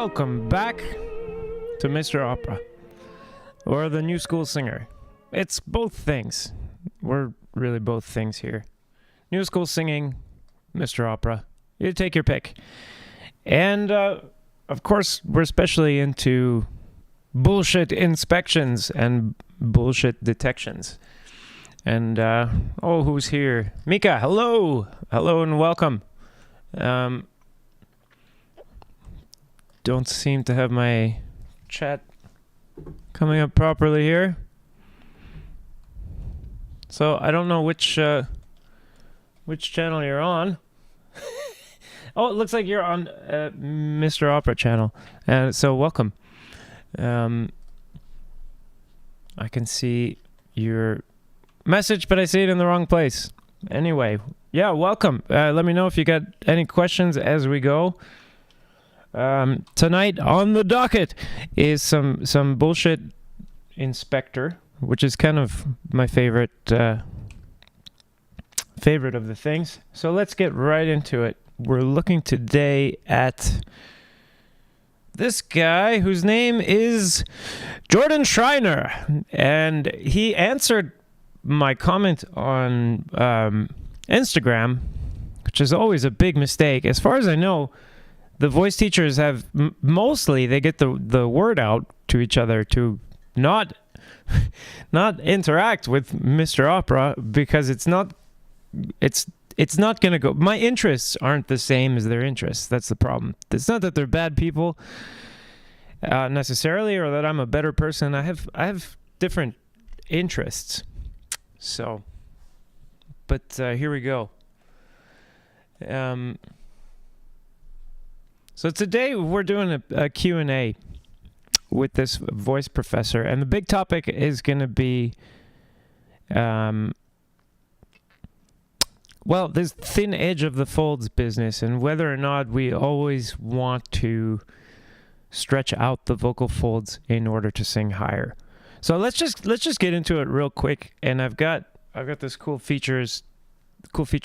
welcome back to Mr. Opera, or the New School Singer. It's both things. We're really both things here. New School Singing, Mr. Opera. You take your pick. And, of course, we're especially into bullshit inspections and bullshit detections. And, who's here? Mika, hello! Hello and welcome. Don't seem to have my chat coming up properly here. So I don't know which channel you're on. Oh, it looks like you're on Mr. Opera channel. And so welcome. I can see your message, but I see it in the wrong place. Anyway, yeah, welcome. Let me know if you got any questions as we go. Tonight on the docket is some bullshit inspector, which is kind of my favorite of the things. So let's get right into it. We're looking today at this guy whose name is Jordan Schreiner, and he answered my comment on Instagram, which is always a big mistake. As far as I know, the voice teachers have mostly they get the word out to each other to not interact with Mr. Opera, because it's not going to go. My interests aren't the same as their interests. That's the problem. It's not that they're bad people necessarily, or that I'm a better person. I have different interests. So, but here we go. So today we're doing a Q&A with this voice professor, and the big topic is going to be, this thin edge of the folds business, and whether or not we always want to stretch out the vocal folds in order to sing higher. So let's just get into it real quick. And I've got this cool feature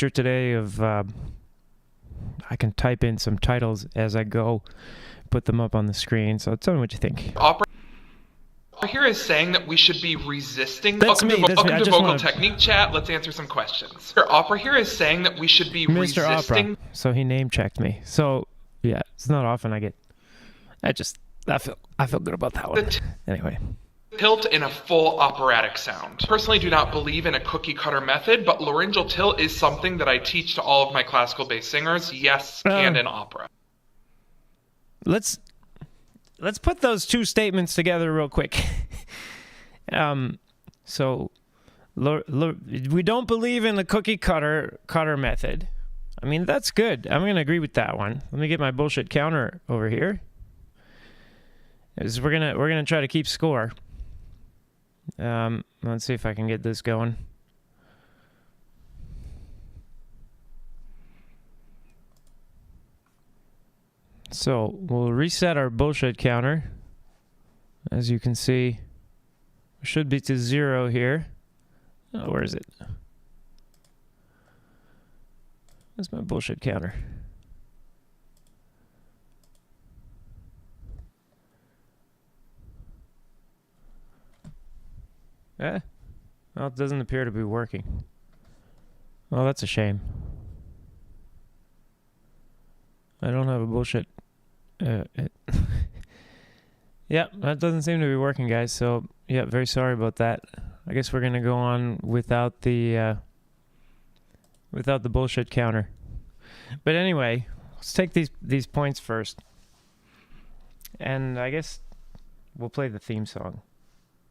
today of I can type in some titles as I go, put them up on the screen. So tell me what you think. Opera here is saying that we should be resisting. That's welcome me. to Vocal Technique Chat. Let's answer some questions. Opera here is saying that we should be Mr. resisting. Opera. So he name checked me. So yeah, it's not often I feel good about that one. Anyway. Tilt in a full operatic sound. Personally do not believe in a cookie cutter method, but laryngeal tilt is something that I teach to all of my classical based singers. Yes, and in opera. Let's put those two statements together real quick. So we don't believe in the cookie cutter method. I mean, that's good. I'm going to agree with that one. Let me get my bullshit counter over here. We're gonna try to keep score. Let's see if I can get this going. So we'll reset our bullshit counter. As you can see, it should be to 0 here. Oh, where is it? That's my bullshit counter. Well, it doesn't appear to be working. Well, that's a shame. I don't have a bullshit. Yeah, that doesn't seem to be working, guys. So, yeah, very sorry about that. I guess we're gonna go on without the bullshit counter. But anyway, let's take these points first, and I guess we'll play the theme song.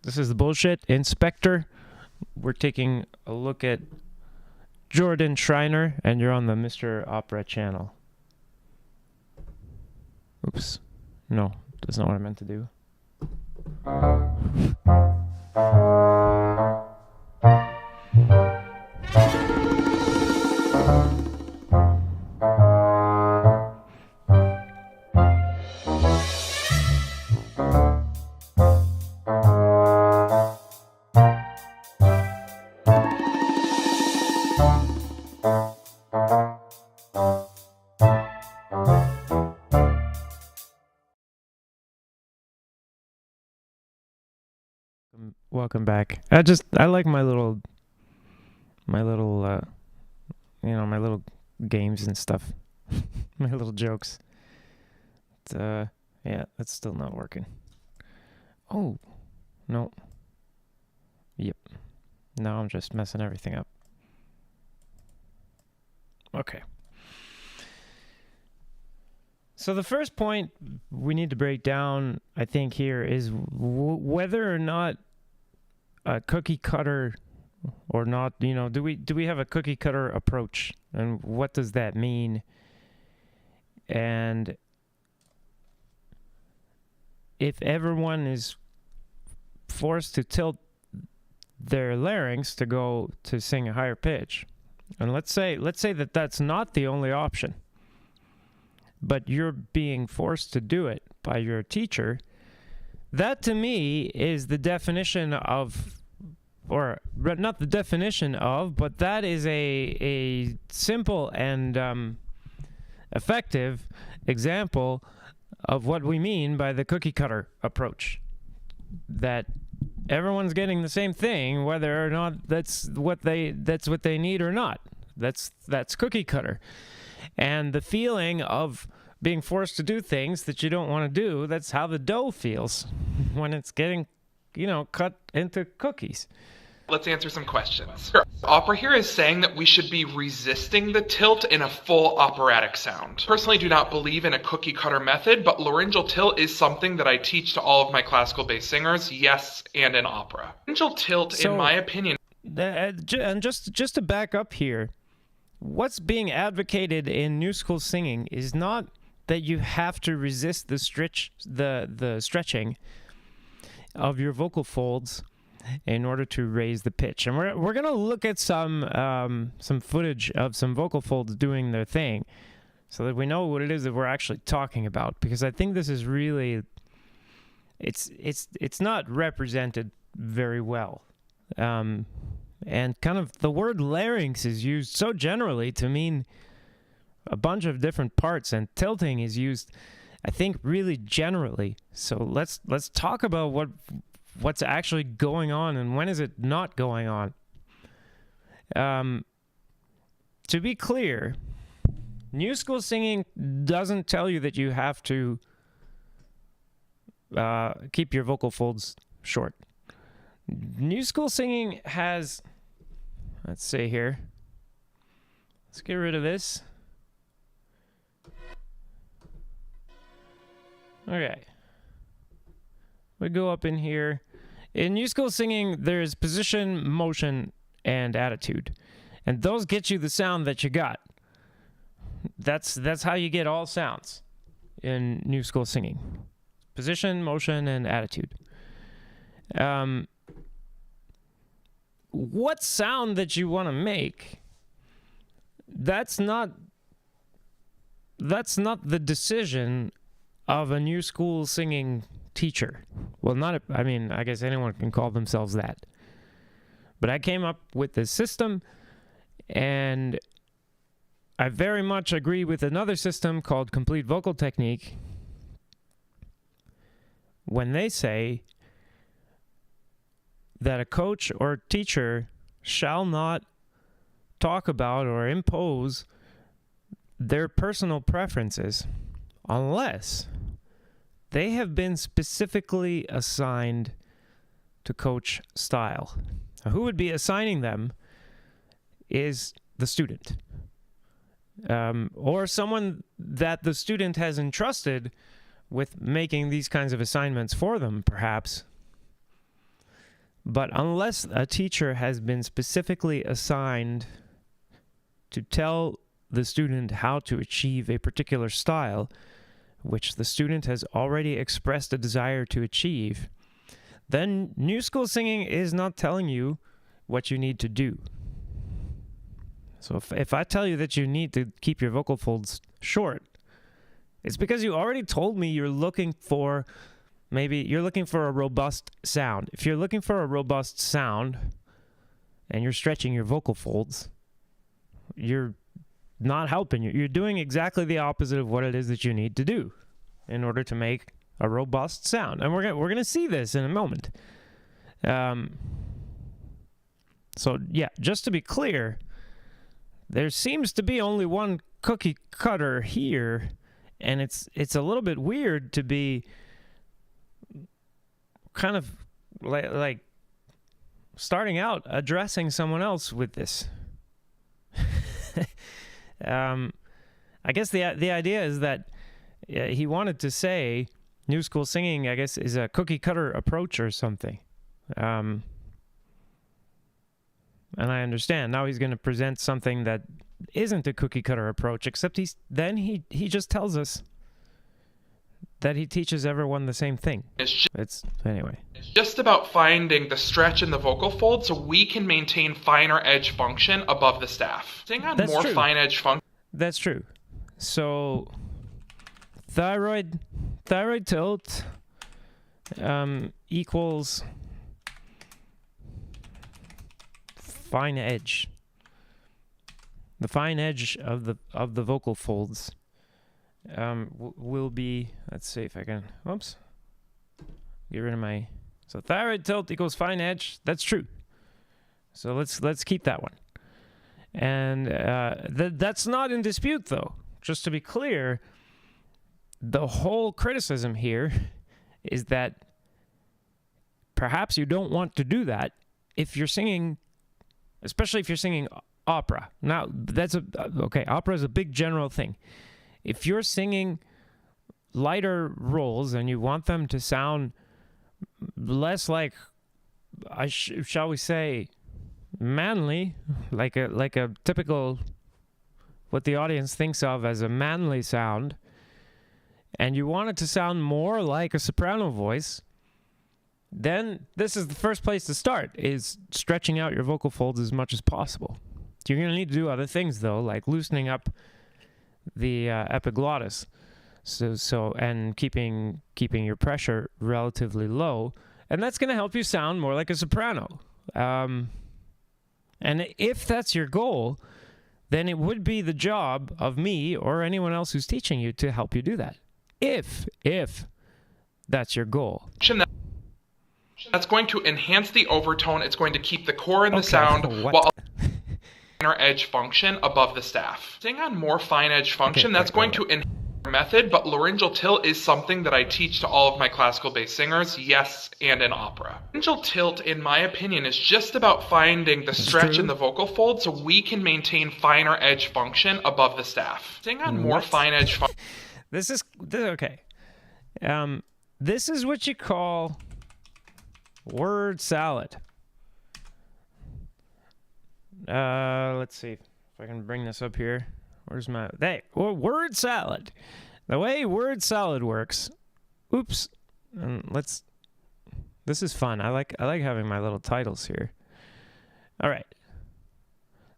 This is the Bullshit Inspector. We're taking a look at Jordan Schreiner, and you're on the Mr. Opera channel. Oops. No, that's not what I meant to do. welcome back. I like my little my little games and stuff. My little jokes. Yeah, that's still not working. Oh, no. Yep. Now I'm just messing everything up. Okay. So the first point we need to break down, I think, here is whether or not a cookie cutter or not, do we have a cookie cutter approach, and what does that mean? And if everyone is forced to tilt their larynx to go to sing a higher pitch, and let's say that that's not the only option, but you're being forced to do it by your teacher, that to me is the definition of, or not the definition of, but that is a simple and effective example of what we mean by the cookie cutter approach. That everyone's getting the same thing, whether or not that's what they need or not. That's cookie cutter. And the feeling of being forced to do things that you don't want to do, that's how the dough feels when it's getting, cut into cookies. Let's answer some questions. Opera here is saying that we should be resisting the tilt in a full operatic sound. Personally, do not believe in a cookie cutter method, but laryngeal tilt is something that I teach to all of my classical-based singers, yes, and in opera. Laryngeal tilt, in my opinion... And just to back up here, what's being advocated in New School Singing is not that you have to resist the stretching of your vocal folds in order to raise the pitch. And we're going to look at some footage of some vocal folds doing their thing so that we know what it is that we're actually talking about, because I think this is really it's not represented very well. And kind of the word larynx is used so generally to mean a bunch of different parts, and tilting is used, I think, really generally. So let's talk about what's actually going on and when is it not going on. To be clear, New School Singing doesn't tell you that you have to keep your vocal folds short. New School Singing has, let's see here. Let's get rid of this. Okay. We go up in here. In New School Singing, there's position, motion, and attitude. And those get you the sound that you got. That's how you get all sounds in New School Singing. Position, motion, and attitude. What sound that you want to make, that's not the decision of a New School Singing teacher. Well, I guess anyone can call themselves that. But I came up with this system, and I very much agree with another system called Complete Vocal Technique when they say that a coach or teacher shall not talk about or impose their personal preferences unless they have been specifically assigned to coach style. Now, who would be assigning them is the student, or someone that the student has entrusted with making these kinds of assignments for them, perhaps. But unless a teacher has been specifically assigned to tell the student how to achieve a particular style, which the student has already expressed a desire to achieve, then New School Singing is not telling you what you need to do. So if I tell you that you need to keep your vocal folds short, it's because you already told me you're looking for a robust sound. If you're looking for a robust sound and you're stretching your vocal folds, you're not helping you. You're doing exactly the opposite of what it is that you need to do in order to make a robust sound. And we're going to see this in a moment. So yeah, just to be clear, there seems to be only one cookie cutter here, and it's a little bit weird to be kind of like starting out addressing someone else with this. I guess the idea is that he wanted to say new school singing, I guess, is a cookie cutter approach or something. And I understand. Now he's going to present something that isn't a cookie cutter approach, except he just tells us that he teaches everyone the same thing. It's just about finding the stretch in the vocal fold so we can maintain finer edge function above the staff. Sing on more fine edge function. That's true. So thyroid tilt equals fine edge. The fine edge of the vocal folds will be, let's see if I can, whoops, get rid of my, so thyroid tilt equals fine edge. That's true. So let's keep that one. And that's not in dispute, though. Just to be clear, the whole criticism here is that perhaps you don't want to do that if you're singing, especially if you're singing opera. Now, okay, opera is a big general thing. If you're singing lighter roles and you want them to sound less like, shall we say, manly, like a typical, what the audience thinks of as a manly sound, and you want it to sound more like a soprano voice, then this is the first place to start, is stretching out your vocal folds as much as possible. You're going to need to do other things, though, like loosening up the epiglottis, so and keeping your pressure relatively low, and that's going to help you sound more like a soprano. And if that's your goal, then it would be the job of me or anyone else who's teaching you to help you do that. If that's your goal. That's going to enhance the overtone. It's going to keep the core in the sound while finer edge function above the staff. Sing on more fine edge function. That's going to enhance the method, but laryngeal tilt is something that I teach to all of my classical-based singers, yes, and in opera. Laryngeal tilt, in my opinion, is just about finding the stretch in the vocal fold so we can maintain finer edge function above the staff. Sing on more fine edge function. This is okay. This is what you call word salad. Let's see if I can bring this up here. Where's my... Hey, word salad. The way word salad works... Oops. This is fun. I like having my little titles here. All right.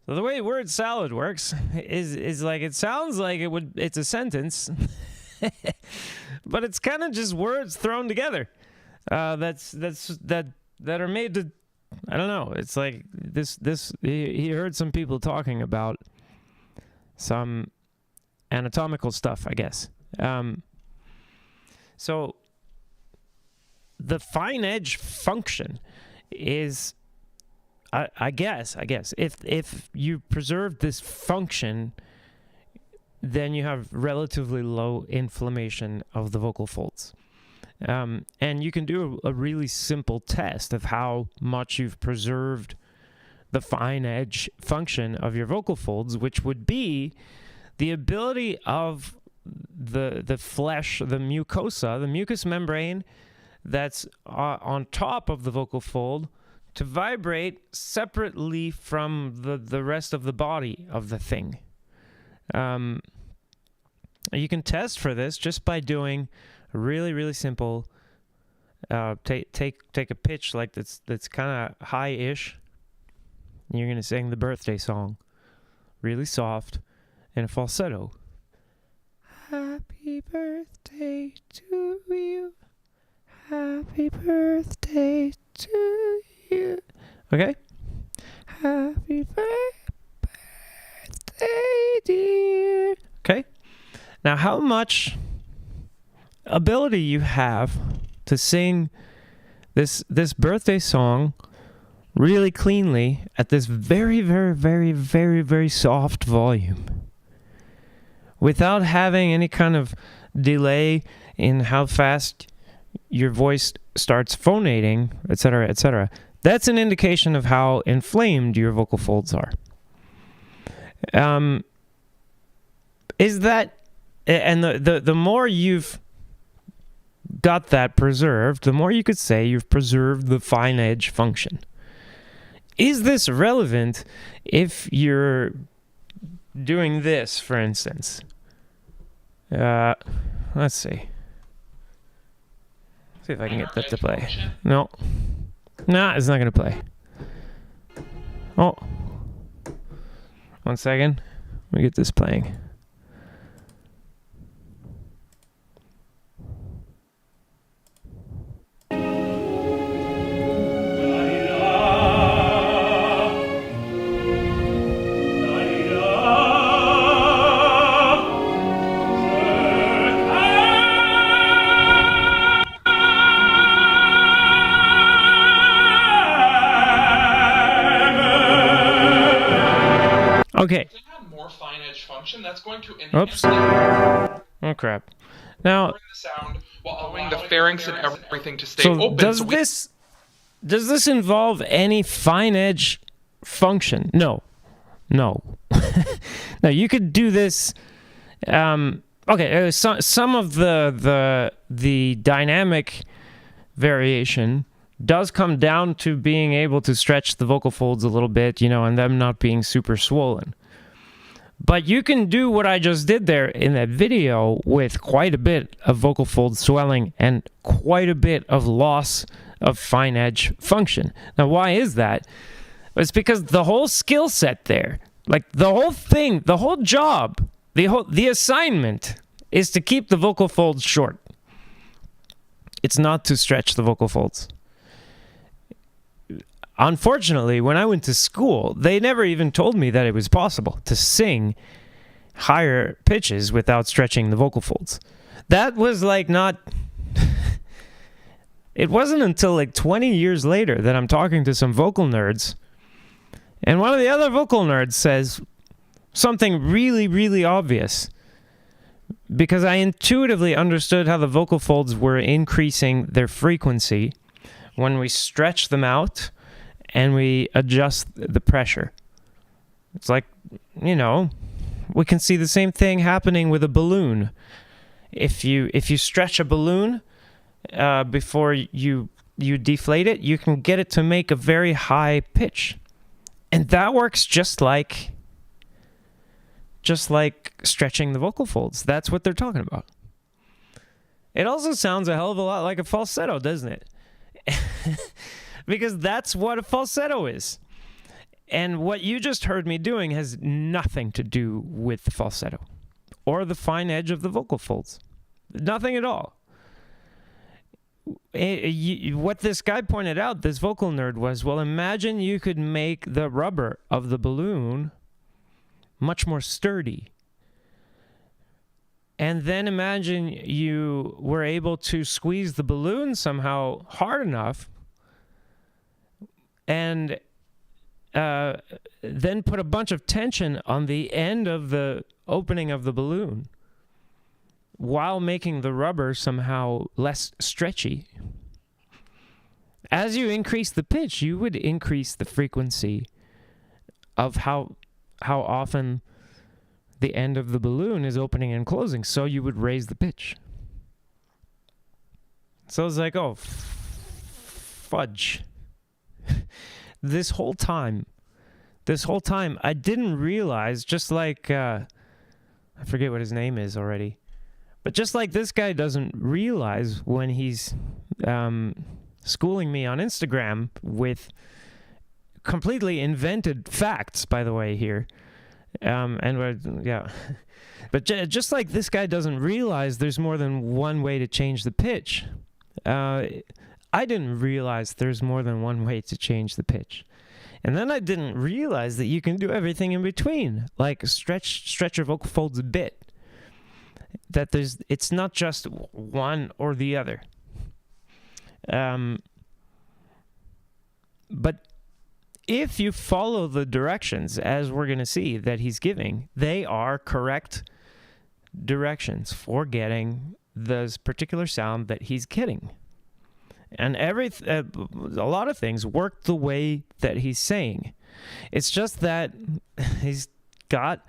So the way word salad works is like, it sounds like it's a sentence, but it's kind of just words thrown together. That are made to... I don't know. It's like he heard some people talking about some anatomical stuff, I guess. So the fine edge function is, I guess, if you preserve this function, then you have relatively low inflammation of the vocal folds. And you can do a really simple test of how much you've preserved the fine edge function of your vocal folds, which would be the ability of the flesh, the mucosa, the mucous membrane that's on top of the vocal fold to vibrate separately from the rest of the body of the thing. You can test for this just by doing really, really simple. Take a pitch like that's kind of high-ish. You're gonna sing the birthday song, really soft, in a falsetto. Happy birthday to you. Happy birthday to you. Okay. Happy birthday, dear. Okay. Now, how much ability you have to sing this birthday song really cleanly at this very, very, very, very, very soft volume, without having any kind of delay in how fast your voice starts phonating, etc., etc. That's an indication of how inflamed your vocal folds are. Is that, and the more you've got that preserved, the more you could say you've preserved the fine edge function. Is this relevant if you're doing this, for instance? Let's see. See if I can get that to play. No. Nah, it's not going to play. Oh. 1 second. Let me get this playing. Okay. More fine edge function that's going to Oops. Oh crap. Now the sound while allowing the pharynx and everything to stay so open. does this involve any fine edge function? No. Now you could do this. Okay. Some of the dynamic variation does come down to being able to stretch the vocal folds a little bit, and them not being super swollen. But you can do what I just did there in that video with quite a bit of vocal fold swelling and quite a bit of loss of fine edge function. Now, why is that? It's because the whole skill set there, like the whole thing, the whole job, the assignment is to keep the vocal folds short. It's not to stretch the vocal folds. Unfortunately, when I went to school, they never even told me that it was possible to sing higher pitches without stretching the vocal folds. That was like not... It wasn't until like 20 years later that I'm talking to some vocal nerds, and one of the other vocal nerds says something really, really obvious, because I intuitively understood how the vocal folds were increasing their frequency when we stretch them out and we adjust the pressure. It's like, we can see the same thing happening with a balloon. If you stretch a balloon before you deflate it, you can get it to make a very high pitch. And that works just like stretching the vocal folds. That's what they're talking about. It also sounds a hell of a lot like a falsetto, doesn't it? Because that's what a falsetto is. And what you just heard me doing has nothing to do with the falsetto or the fine edge of the vocal folds. Nothing at all. What this guy pointed out, this vocal nerd, was, well, imagine you could make the rubber of the balloon much more sturdy. And then imagine you were able to squeeze the balloon somehow hard enough and then put a bunch of tension on the end of the opening of the balloon while making the rubber somehow less stretchy. As you increase the pitch, you would increase the frequency of how often the end of the balloon is opening and closing, so you would raise the pitch. So it's like, oh, fudge. This whole time, I didn't realize, just like, I forget what his name is already, but just like this guy doesn't realize when he's schooling me on Instagram with completely invented facts, by the way, here. But just like this guy doesn't realize there's more than one way to change the pitch, I didn't realize there's more than one way to change the pitch. And then I didn't realize that you can do everything in between, like stretch your vocal folds a bit. That it's not just one or the other. But if you follow the directions, as we're going to see that he's giving, they are correct directions for getting this particular sound that he's getting. And a lot of things work the way that he's saying. It's just that he's got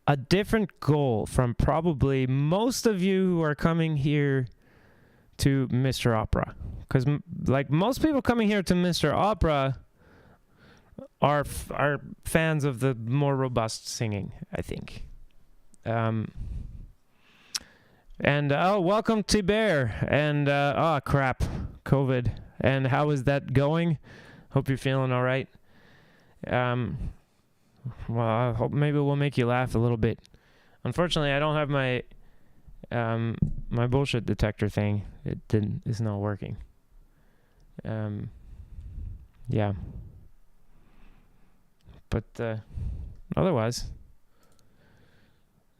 a different goal from probably most of you who are coming here to Mr. Opera. Because, like, most people coming here to Mr. Opera are fans of the more robust singing, I think. And welcome to Bear. And crap, COVID. And how is that going? Hope you're feeling all right. Well, I hope maybe we'll make you laugh a little bit. Unfortunately, I don't have my my bullshit detector thing. It's not working. Yeah. But otherwise,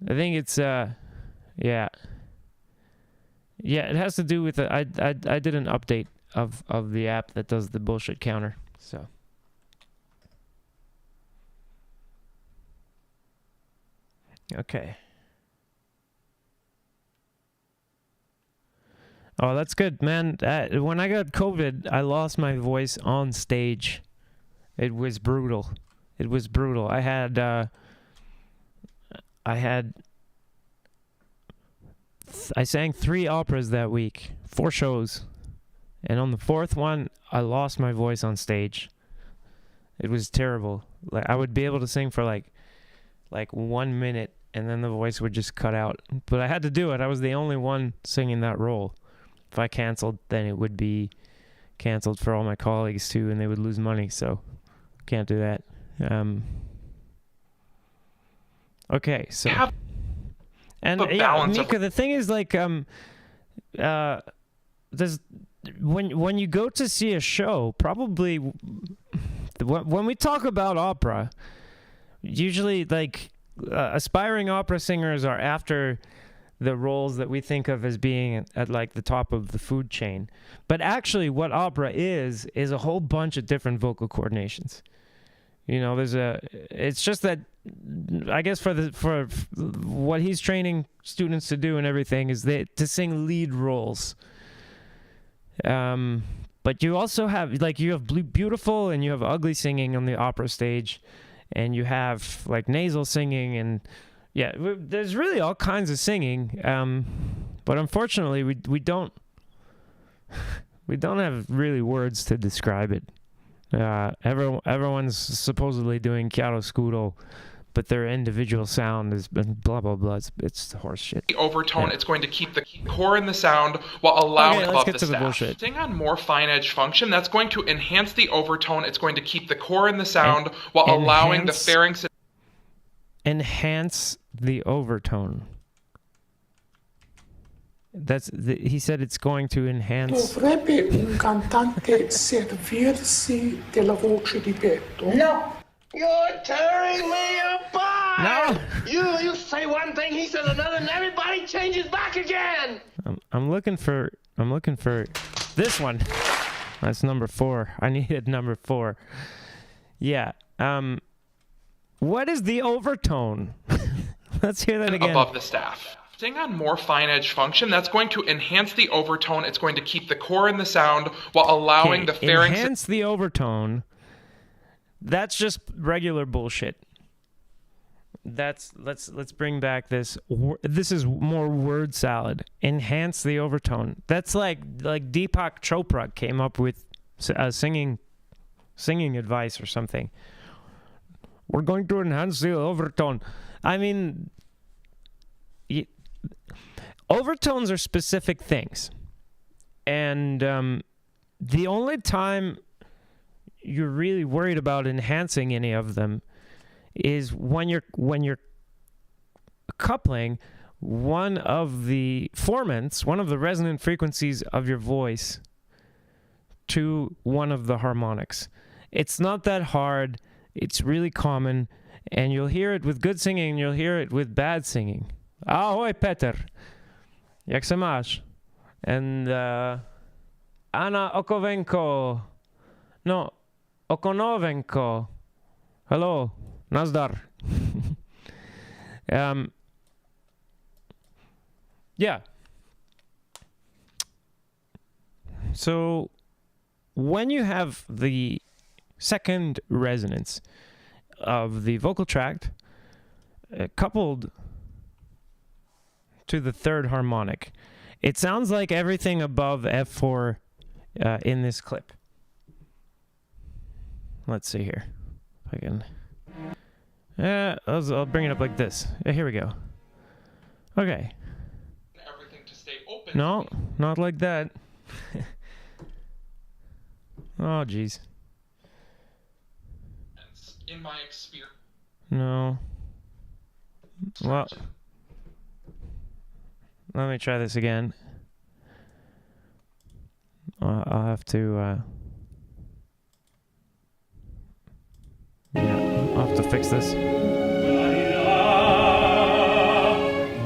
I think it's yeah. Yeah, it has to do with I did an update of the app that does the bullshit counter. So okay. Oh, that's good, man. When I got COVID, I lost my voice on stage. It was brutal. It was brutal. I sang 3 operas that week, 4 shows. And on the 4th one, I lost my voice on stage. It was terrible. Like, I would be able to sing for like 1 minute, and then the voice would just cut out. But I had to do it. I was the only one singing that role. If I canceled, then it would be canceled for all my colleagues too, and they would lose money. So can't do that. Okay, so and yeah, Mika, the thing is, like, there's when you go to see a show, probably when we talk about opera, usually like aspiring opera singers are after the roles that we think of as being at like the top of the food chain. But actually what opera is a whole bunch of different vocal coordinations. You know, it's just that, I guess for what he's training students to do and everything is to sing lead roles. But you also have, like, you have beautiful and you have ugly singing on the opera stage, and you have like nasal singing, and yeah, there's really all kinds of singing, but unfortunately we don't have really words to describe it. Everyone's supposedly doing chiaroscuro, but their individual sound is blah blah blah. It's horse shit. The overtone, it's going to keep the core in the sound while allowing above the staff. Bullshit. Sing on more fine edge function, that's going to enhance the overtone. It's going to keep the core in the sound while allowing the pharynx. Enhance the overtone. He said it's going to enhance. Dovrebbe un cantante servirsi della voce di petto? No. You're tearing me apart! No! You say one thing, he says another, and everybody changes back again! I'm looking for this one. That's number 4. I needed number 4. Yeah. What is the overtone? Let's hear that again. Above the staff. Sing on more fine edge function, that's going to enhance the overtone. It's going to keep the core in the sound while allowing the pharynx. Enhance the overtone. That's just regular bullshit. Let's bring back this. This is more word salad. Enhance the overtone. That's like Deepak Chopra came up with singing advice or something. We're going to enhance the overtone. I mean, overtones are specific things, and the only time you're really worried about enhancing any of them is when you're coupling one of the formants, one of the resonant frequencies of your voice, to one of the harmonics. It's not that hard. It's really common, and you'll hear it with good singing, and you'll hear it with bad singing. Ahoj, Peter. Jak se máš? And Anna Okovenko. No, Okonovenko. Hello, Nazdar. Yeah. So when you have the second resonance of the vocal tract coupled to the third harmonic, it sounds like everything above F4 in this clip. Let's see here. If I can. I'll bring it up like this. Here we go. Okay. Everything to stay open. No, not like that. Oh, jeez. In my experience. No. Well, let me try this again. I'll have to, yeah, I'll have to fix this.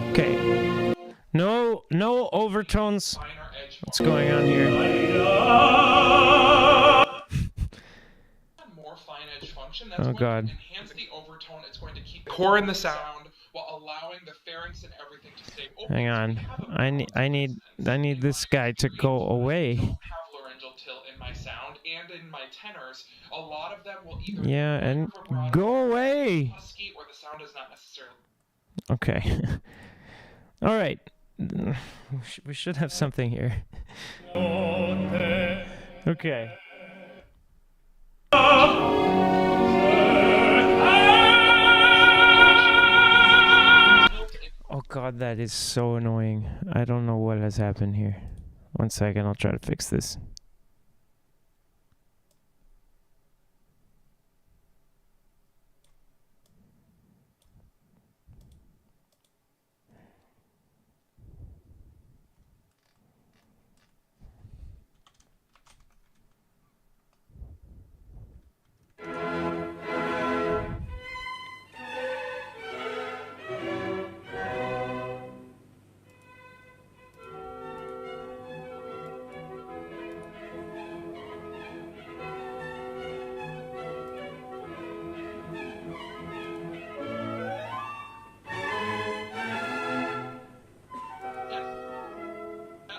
Okay. No overtones. What's going on here? More fine edge function. That's Oh, going God. to enhance the overtone. It's going to keep the core in the sound while allowing the pharynx and everything to stay open. Hang on. I need this guy to go away. I don't have laryngeal tilt in my sound and in my tenors. A lot of them will either Yeah, and go away. husky or the sound is not necessarily. Okay. All right. We should have something here. Okay. Oh God, that is so annoying. I don't know what has happened here. 1 second, I'll try to fix this.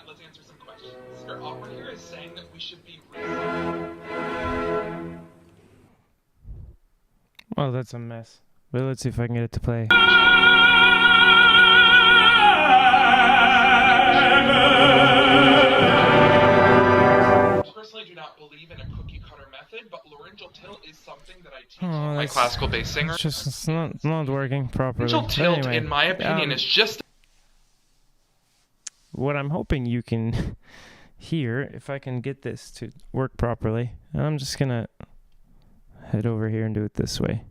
Let's answer some questions. Your opera here is saying that we should be. Oh, that's a mess. But let's see if I can get it to play. Personally, do not believe in a cookie cutter method, but laryngeal tilt is something that I teach Oh, my classical bass singer. It's not working properly. Laryngeal tilt, Anyway, in my opinion, is just. What I'm hoping you can hear, if I can get this to work properly, and I'm just gonna head over here and do it this way.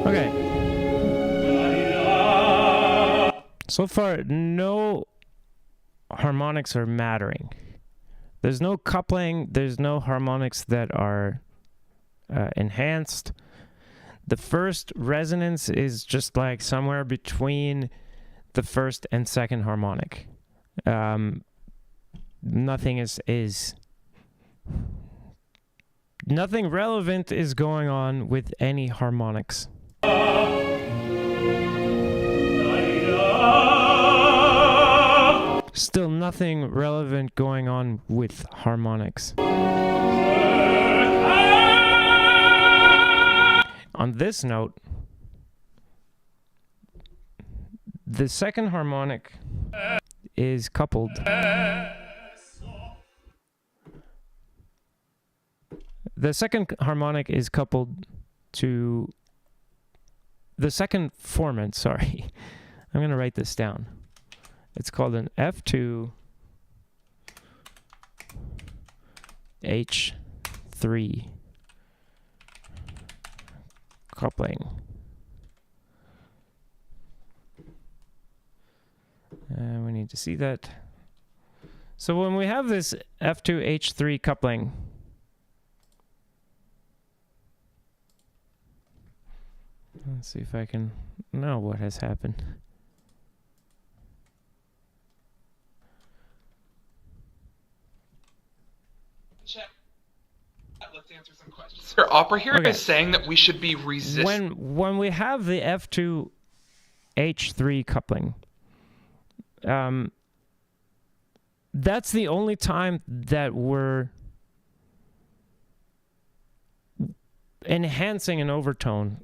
Okay. So far, no harmonics are mattering. There's no coupling. There's no harmonics that are enhanced. The first resonance is just like somewhere between the first and second harmonic. Nothing nothing relevant is going on with any harmonics. Still nothing relevant going on with harmonics. On this note, the second harmonic is coupled. The second harmonic is coupled to the second formant, sorry. I'm going to write this down. It's called an F2 H3 coupling. And we need to see that. So when we have this F2 H3 coupling, Let's see if I can know what has happened. Let's answer some questions. Your opera here is saying that we should be resisting. When we have the F2H3 coupling, that's the only time that we're enhancing an overtone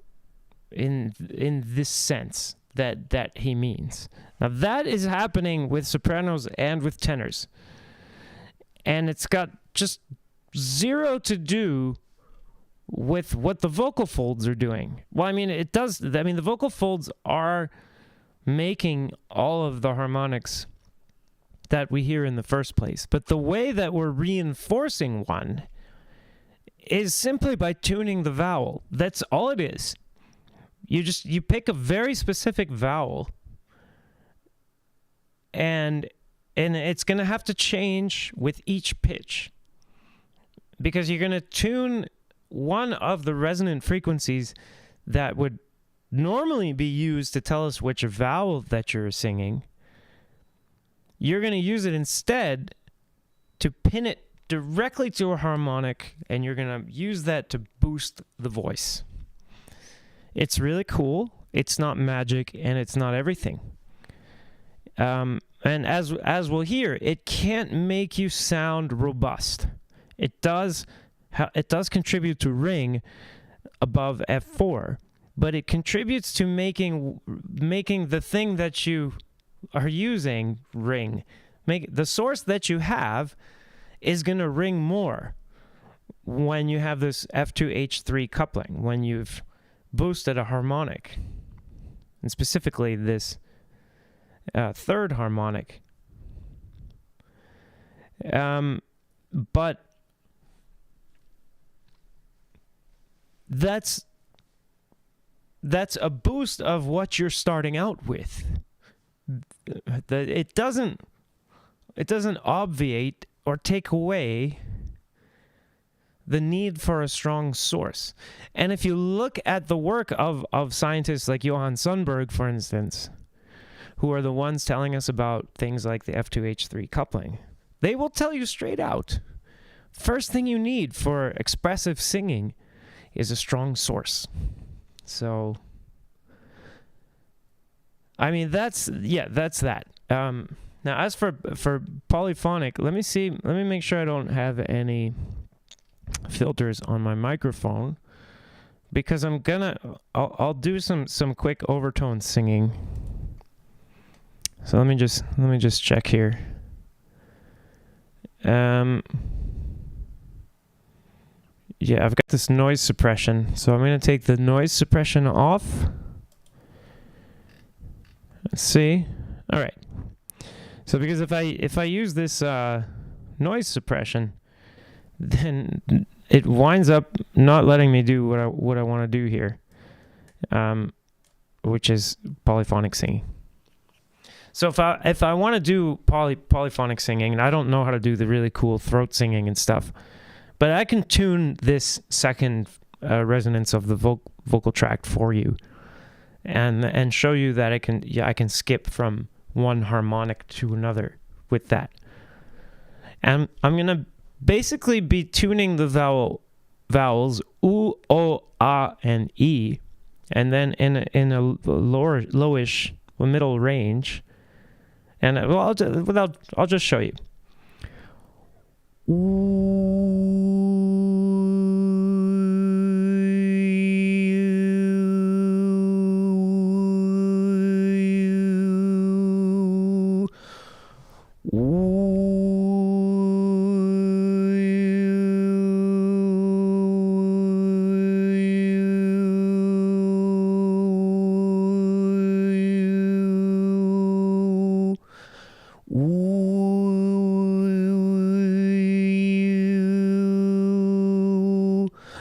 in this sense that he means. Now that is happening with sopranos and with tenors, and it's got just zero to do with what the vocal folds are doing. Well, I mean, it does. I mean, the vocal folds are making all of the harmonics that we hear in the first place, but the way that we're reinforcing one is simply by tuning the vowel. That's all it is. You pick a very specific vowel, and it's going to have to change with each pitch, because you're going to tune one of the resonant frequencies that would normally be used to tell us which vowel that you're singing. You're going to use it instead to pin it directly to a harmonic, and you're going to use that to boost the voice. It's really cool. It's not magic, and it's not everything. And as we'll hear, it can't make you sound robust. It does contribute to ring above F4, but it contributes to making the thing that you are using ring. The source that you have is going to ring more when you have this F2H3 coupling, when you've boosted a harmonic, and specifically this third harmonic. But that's a boost of what you're starting out with. It doesn't obviate or take away the need for a strong source. And if you look at the work of scientists like Johann Sundberg, for instance, who are the ones telling us about things like the F2H3 coupling, they will tell you straight out, first thing you need for expressive singing is a strong source. So, I mean, that's that. Now, as for polyphonic, let me make sure I don't have any filters on my microphone, because I'll do some quick overtone singing. So let me just check here. Yeah, I've got this noise suppression, so I'm going to take the noise suppression off. Let's see. All right. So because if I use this noise suppression, then it winds up not letting me do what I want to do here, which is polyphonic singing. So if I want to do polyphonic singing, and I don't know how to do the really cool throat singing and stuff, but I can tune this second resonance of the vocal tract for you, and show you that I can skip from one harmonic to another with that. And I'm gonna basically be tuning the vowels U, O, A, and E, and then in a lowish middle range. And I'll just show you.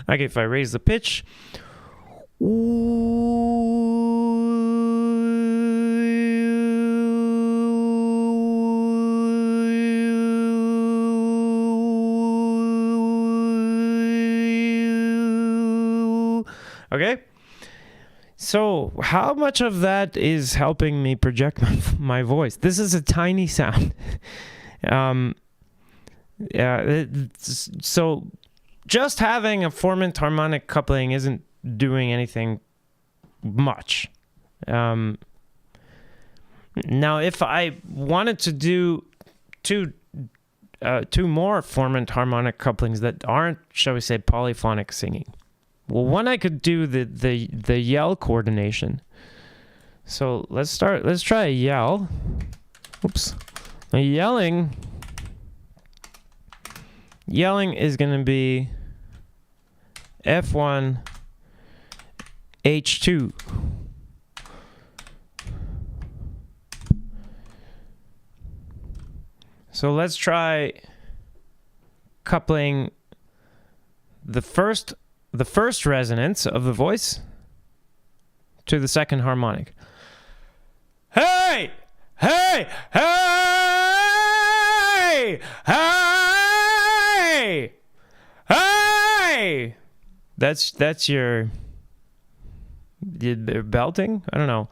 Okay, if I raise the pitch, okay? So how much of that is helping me project my voice? This is a tiny sound. So just having a formant harmonic coupling isn't doing anything much. Now, if I wanted to do two more formant harmonic couplings that aren't, shall we say, polyphonic singing, well, one I could do the yell coordination. So let's try a yell. Oops. Now yelling is going to be F1 H2. So let's try coupling the first resonance of the voice to the second harmonic. Hey! Hey! Hey! Hey! Hey! That's your belting? I don't know.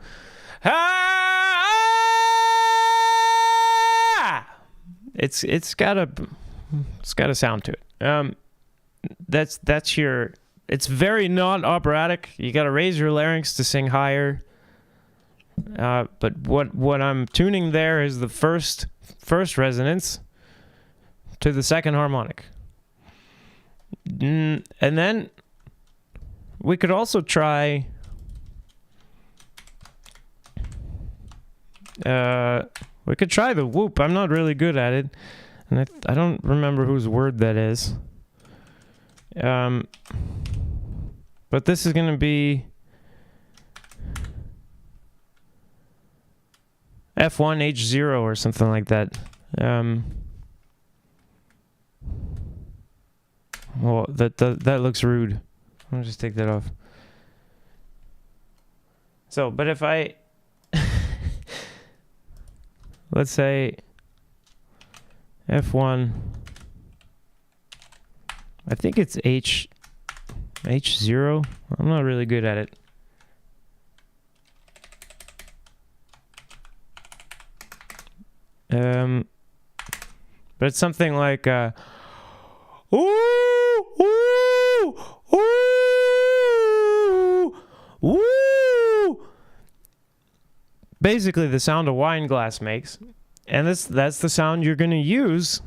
It's got a sound to it. That's your. It's very not operatic. You got to raise your larynx to sing higher. But what I'm tuning there is the first resonance to the second harmonic. And then we could also try we could try the whoop. I'm not really good at it, and I don't remember whose word that is. But this is going to be F1 H0 or something like that. Well, that looks rude. I'll just take that off. So, but if I let's say F1, I think it's H0. I'm not really good at it. But it's something like ooh, ooh, ooh, ooh. Basically the sound a wine glass makes, and that's the sound you're going to use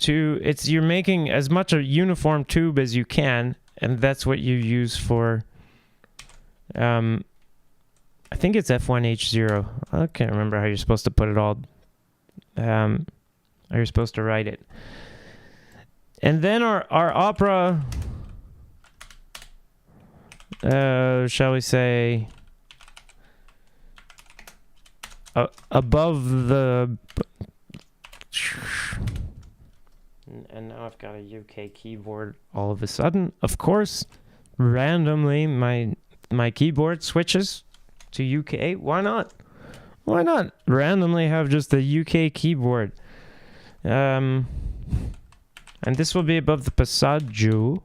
you're making as much a uniform tube as you can, and that's what you use for I think it's F1H0. I can't remember how you're supposed to put it all. How you're supposed to write it. And then our opera, shall we say, above the, and now I've got a UK keyboard all of a sudden. Of course, randomly my keyboard switches to UK. Why not? Why not randomly have just a UK keyboard? And this will be above the passaggio.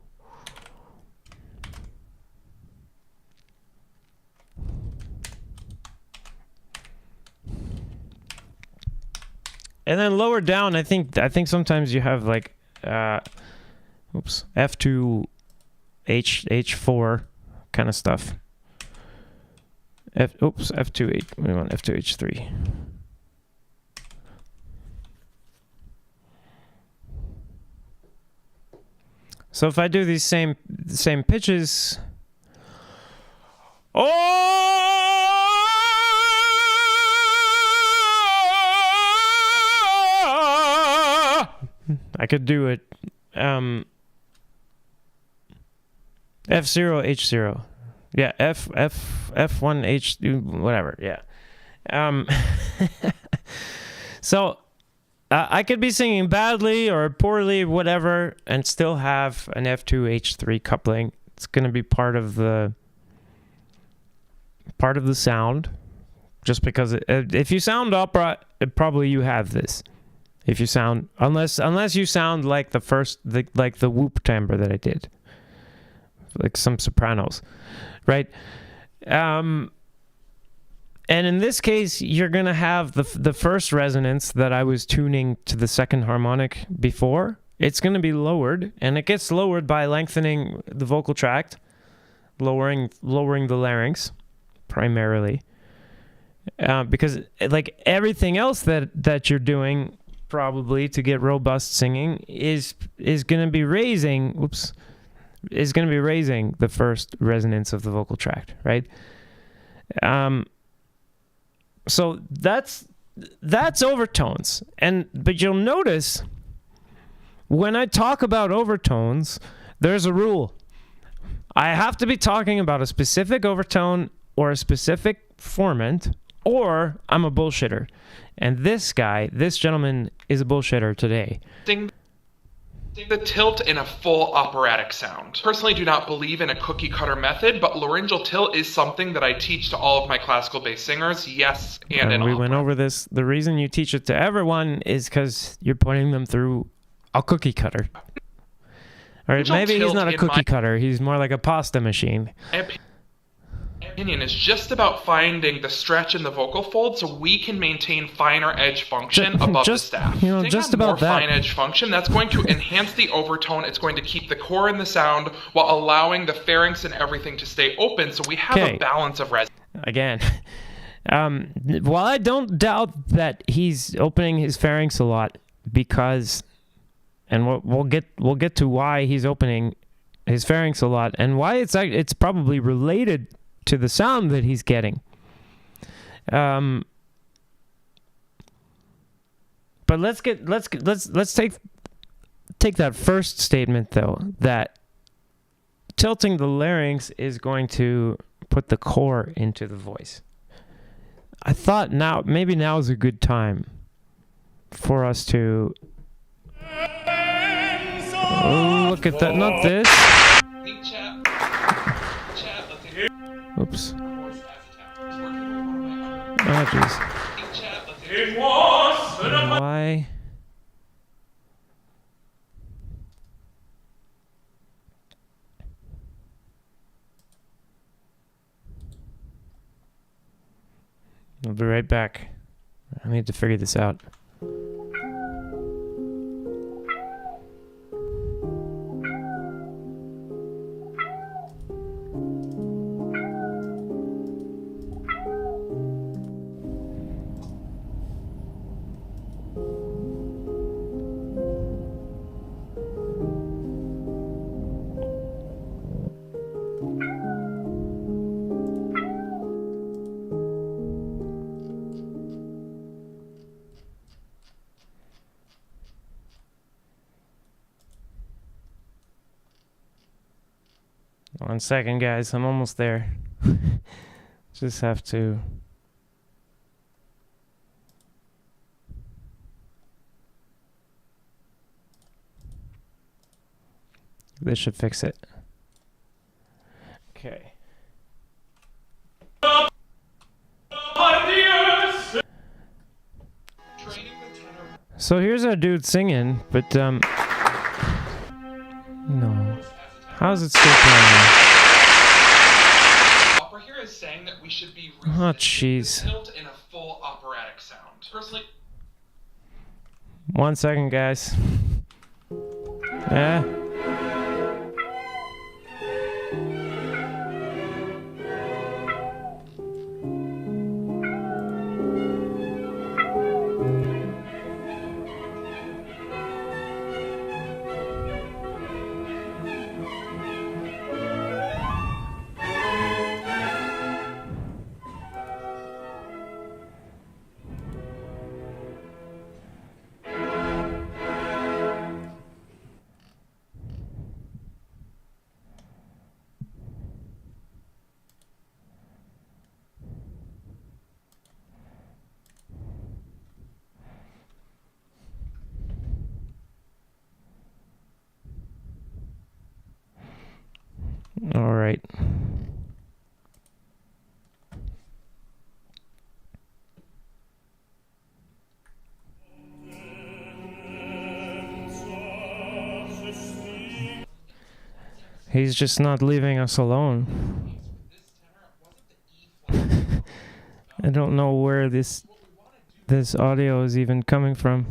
And then lower down, I think sometimes you have like F2 H4 kind of stuff. F2 we want F2 H3. So if I do these same pitches, I could do it F0 H0. Yeah, F1 H whatever. Yeah. So I could be singing badly or poorly, whatever, and still have an F2 H3 coupling. It's going to be part of the sound. Just because if you sound opera, probably you have this. If you sound unless you sound like the whoop timbre that I did, like some sopranos, right? And in this case, you're going to have the first resonance that I was tuning to the second harmonic before. It's going to be lowered, and it gets lowered by lengthening the vocal tract, lowering the larynx, primarily. Because like everything else that you're doing probably to get robust singing is going to be raising the first resonance of the vocal tract, right? So that's overtones. But you'll notice when I talk about overtones, there's a rule. I have to be talking about a specific overtone or a specific formant, or I'm a bullshitter. And this gentleman is a bullshitter today. Sing the tilt in a full operatic sound. Personally do not believe in a cookie cutter method, but laryngeal tilt is something that I teach to all of my classical based singers, yes, and in we opera. went over this. The reason you teach it to everyone is because you're putting them through a cookie cutter. All right, maybe he's not a cookie cutter. He's more like a pasta machine. My opinion is just about finding the stretch in the vocal fold so we can maintain finer edge function above the staff. Just about more that. Fine edge function, that's going to enhance the overtone. It's going to keep the core in the sound while allowing the pharynx and everything to stay open so we have a balance of resonance. Again, while I don't doubt that he's opening his pharynx a lot because, and we'll get to why he's opening his pharynx a lot and why it's probably related to the sound that he's getting. But let's take that first statement though, that tilting the larynx is going to put the core into the voice. I thought maybe now is a good time for us to look at that, not this. Oops. Oh, jeez. Why? I'll be right back. I need to figure this out. One second, guys. I'm almost there. Just have to... This should fix it. Okay. So here's our dude singing, but no. How's it still playing? Opera here is saying that we should be Oh, jeez. tilt in a full operatic sound. Personally, 1 second, guys. Yeah. All right. He's just not leaving us alone. I don't know where this audio is even coming from.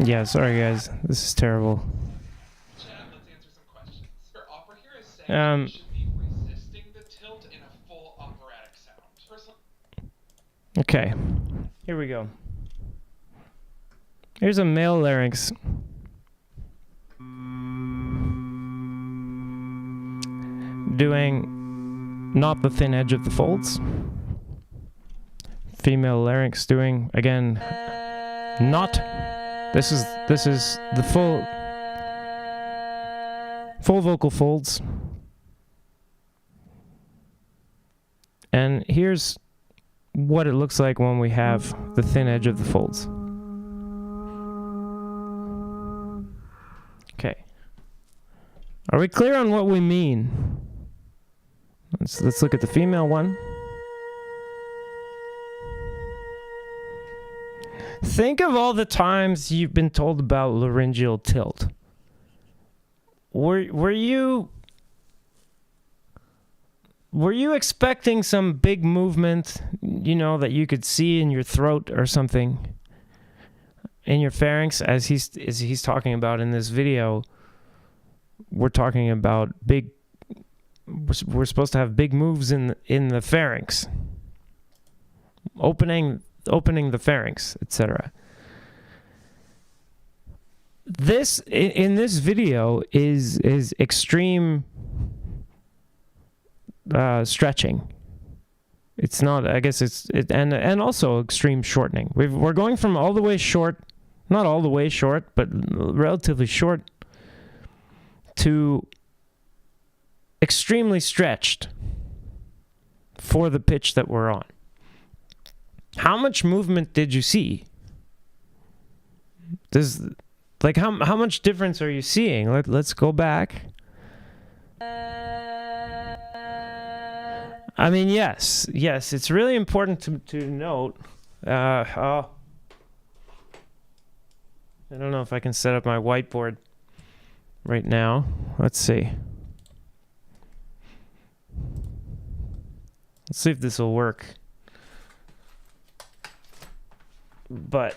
Yeah, sorry guys, this is terrible. Chad, let's answer some questions. Opera here is saying we should be resisting the tilt in a full operatic sound. Okay, here we go. Here's a male larynx. Doing not the thin edge of the folds. Female larynx doing, again, not. This is the full vocal folds. And here's what it looks like when we have the thin edge of the folds. Okay. Are we clear on what we mean? Let's look at the female one. Think of all the times you've been told about laryngeal tilt. Were you expecting some big movement, you know, that you could see in your throat or something, in your pharynx, as he's talking about in this video? We're talking about big. We're supposed to have big moves in the pharynx, opening the pharynx, etc. This in this video is extreme stretching. It's not. I guess and also extreme shortening. We're going from all the way short, not all the way short, but relatively short, to extremely stretched for the pitch that we're on. How much movement did you see? How much difference are you seeing? Let's go back. I mean, yes, it's really important to note. I don't know if I can set up my whiteboard right now. Let's see. Let's see if this will work. But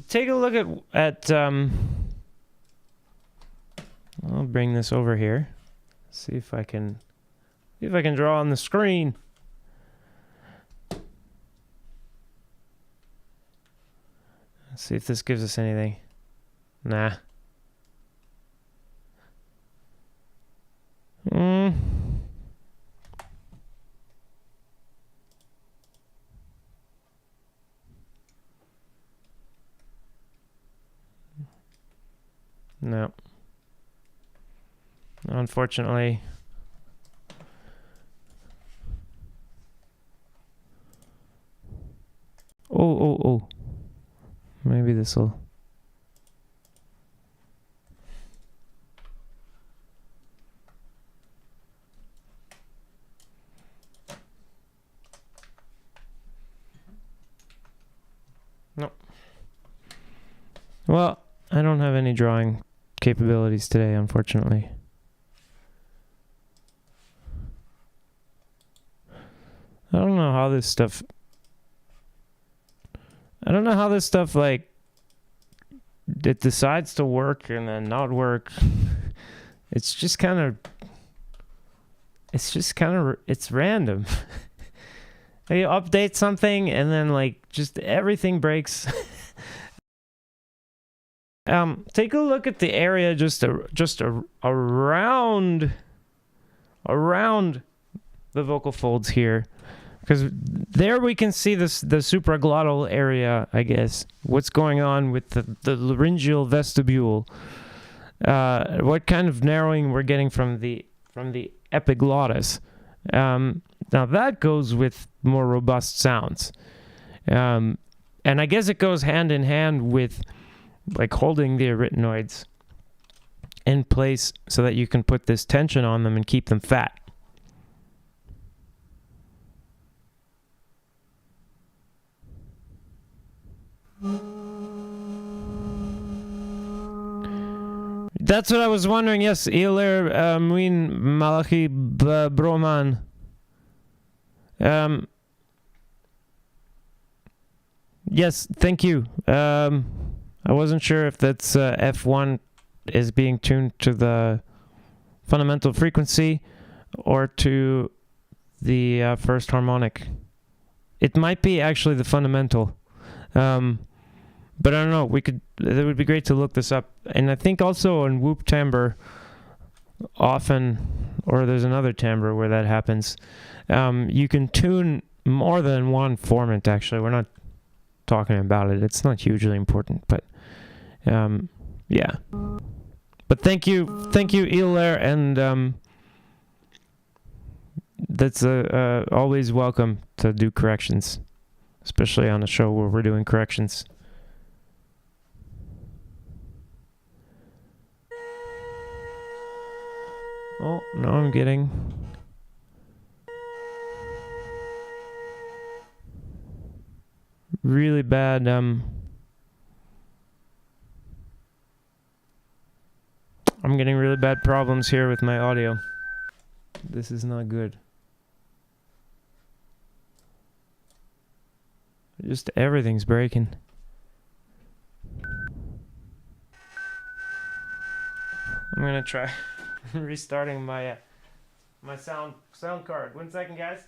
take a look at I'll bring this over here. See if I can draw on the screen. Let's see if this gives us anything. Nah. No. Unfortunately. Oh. Maybe this'll. No. Well, I don't have any drawing capabilities today, unfortunately. I don't know how this stuff like it decides to work and then not work. It's random. You update something and then like just everything breaks. Take a look at the area just around the vocal folds here, Because there we can see this the supraglottal area, I guess. What's going on with the laryngeal vestibule? What kind of narrowing we're getting from the epiglottis? Now that goes with more robust sounds, and I guess it goes hand in hand with like holding the arytenoids in place so that you can put this tension on them and keep them fat. That's what I was wondering. Yes, Iler Muin Malachi Broman. Yes, thank you. I wasn't sure if that's F1 is being tuned to the fundamental frequency or to the first harmonic. It might be actually the fundamental. But I don't know. It would be great to look this up. And I think also on whoop timbre, often, or there's another timbre where that happens. You can tune more than one formant. Actually, we're not talking about it. It's not hugely important, but yeah. But thank you, Iler, and that's always welcome to do corrections, especially on a show where we're doing corrections. Oh, now I'm getting really bad I'm getting really bad problems here with my audio. This is not good. Just everything's breaking. I'm gonna try restarting my my sound card. 1 second, guys.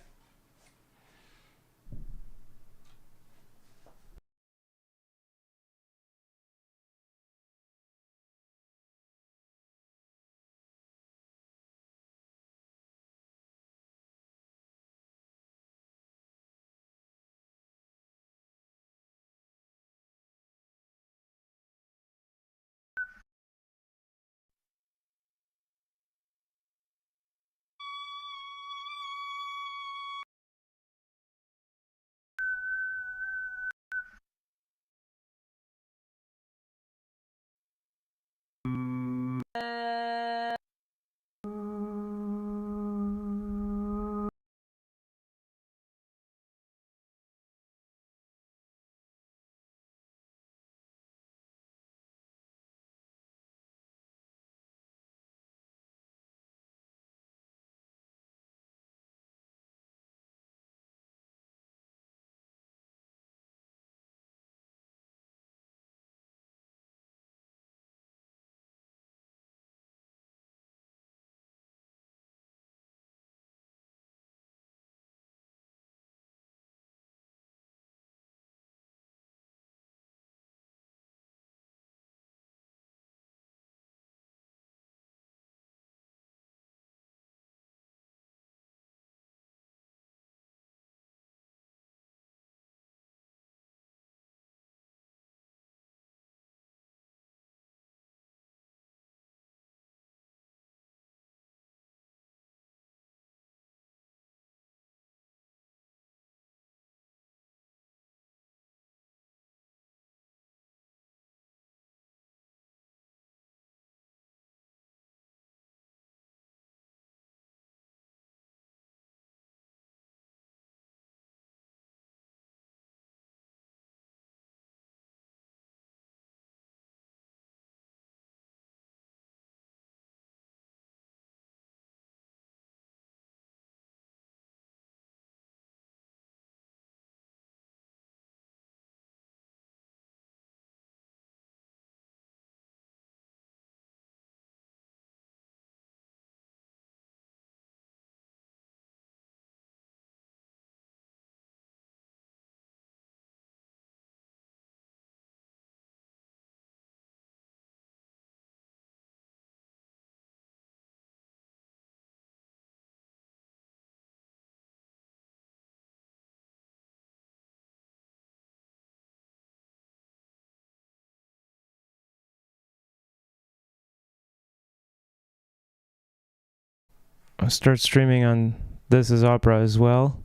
I'll start streaming on This Is Opera as well.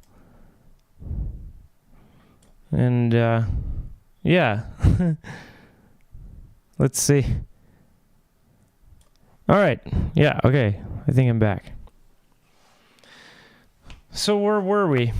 And, yeah. Let's see. All right. Yeah, okay. I think I'm back. So where were we?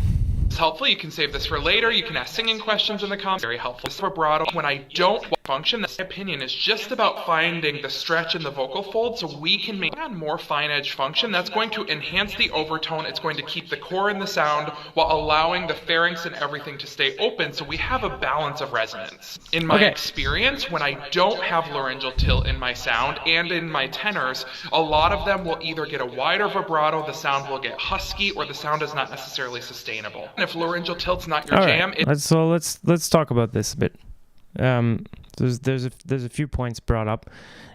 It's helpful. You can save this for later. You can ask singing questions in the comments. Very helpful. This vibrato, when I don't function, that's my opinion, is just about finding the stretch in the vocal fold so we can make a more fine edge function. That's going to enhance the overtone. It's going to keep the core in the sound while allowing the pharynx and everything to stay open so we have a balance of resonance. In my experience, when I don't have laryngeal tilt in my sound and in my tenors, a lot of them will either get a wider vibrato, the sound will get husky, or the sound is not necessarily sustainable. And if laryngeal tilt's not your jam, let's talk about this a bit. There's a few points brought up,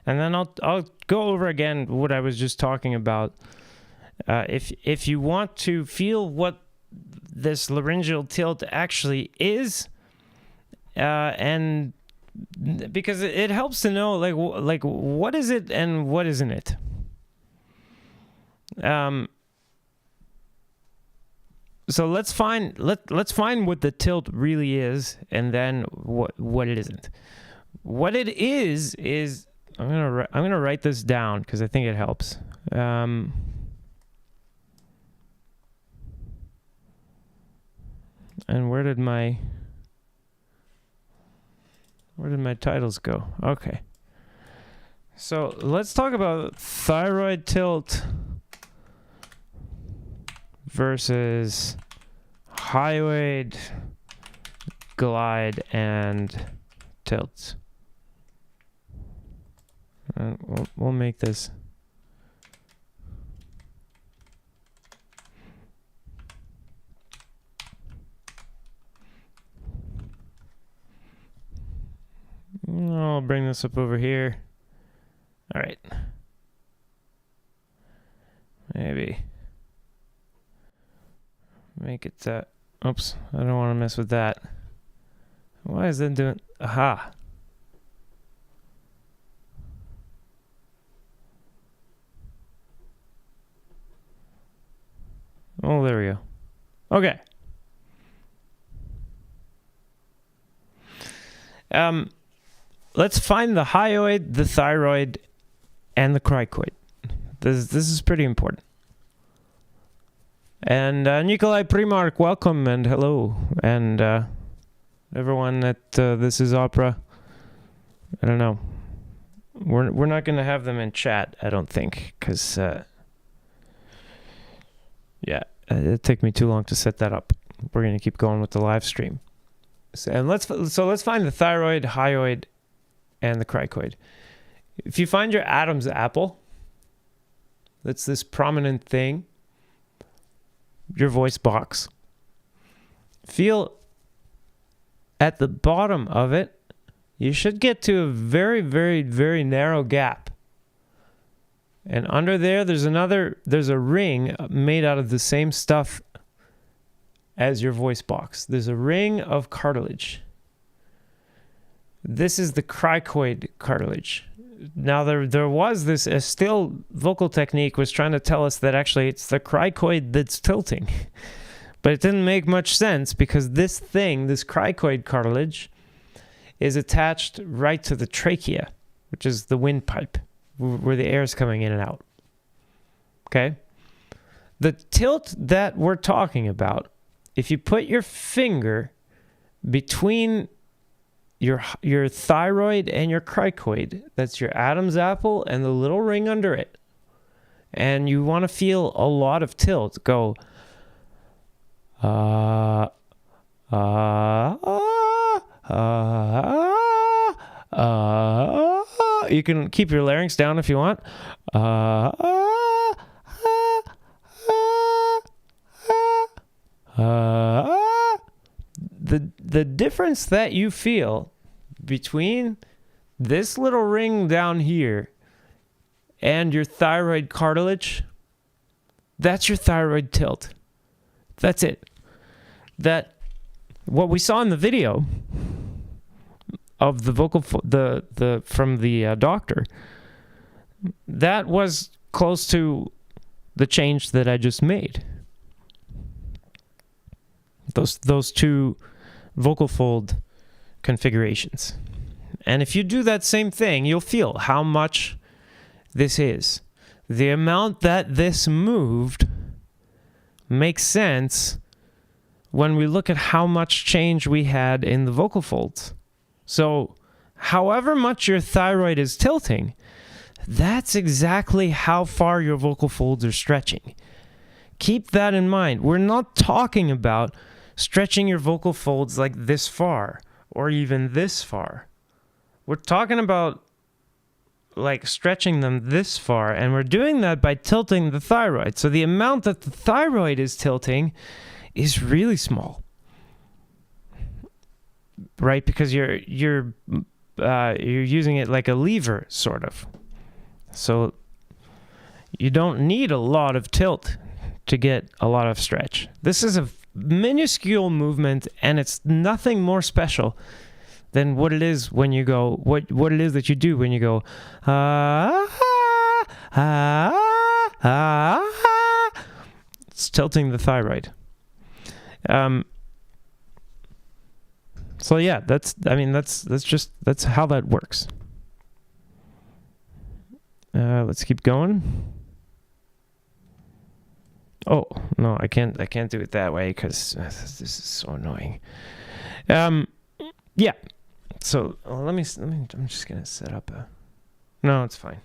and then I'll go over again what I was just talking about. If you want to feel what this laryngeal tilt actually is, and because it helps to know like what is it and what isn't it. So let's find what the tilt really is, and then what it isn't. What it is I'm gonna write this down because I think it helps. And where did my titles go? Okay. So let's talk about thyroid tilt versus hyoid, glide, and tilts. We'll make this. I'll bring this up over here. All right. Maybe. Make it oops, I don't want to mess with that. Why is that doing? Aha. Oh, there we go. Okay. Let's find the hyoid, the thyroid, and the cricoid. This is pretty important. And Nikolai Primark, welcome and hello, and everyone at This Is Opera. I don't know. We're not going to have them in chat, I don't think, because it took me too long to set that up. We're going to keep going with the live stream. So let's find the thyroid, hyoid, and the cricoid. If you find your Adam's apple, that's this prominent thing. Your voice box. Feel at the bottom of it, you should get to a very, very, very narrow gap. And under there's a ring made out of the same stuff as your voice box. There's a ring of cartilage. This is the cricoid cartilage. Now there was this still vocal technique was trying to tell us that actually it's the cricoid that's tilting. But it didn't make much sense because this cricoid cartilage is attached right to the trachea, which is the windpipe where the air is coming in and out. Okay? The tilt that we're talking about, if you put your finger between your thyroid and your cricoid, that's your Adam's apple and the little ring under it, and you want to feel a lot of tilt, go you can keep your larynx down if you want. The difference that you feel between this little ring down here and your thyroid cartilage, that's your thyroid tilt. That's it. That what we saw in the video of the vocal from the doctor, that was close to the change that I just made. Those two vocal fold configurations. And if you do that same thing, you'll feel how much this is. The amount that this moved makes sense when we look at how much change we had in the vocal folds. So, however much your thyroid is tilting, that's exactly how far your vocal folds are stretching. Keep that in mind. We're not talking about stretching your vocal folds like this far or even this far. We're talking about like stretching them this far, and we're doing that by tilting the thyroid. So the amount that the thyroid is tilting is really small, right? Because you're using it like a lever, sort of. So you don't need a lot of tilt to get a lot of stretch. This is a minuscule movement, and it's nothing more special than what it is when you go, what it is that you do when you go, It's tilting the thyroid. So yeah, that's how that works. Let's keep going. Oh no, I can't do it that way because this is so annoying. Yeah. So let me. I'm just gonna set up a. No, it's fine.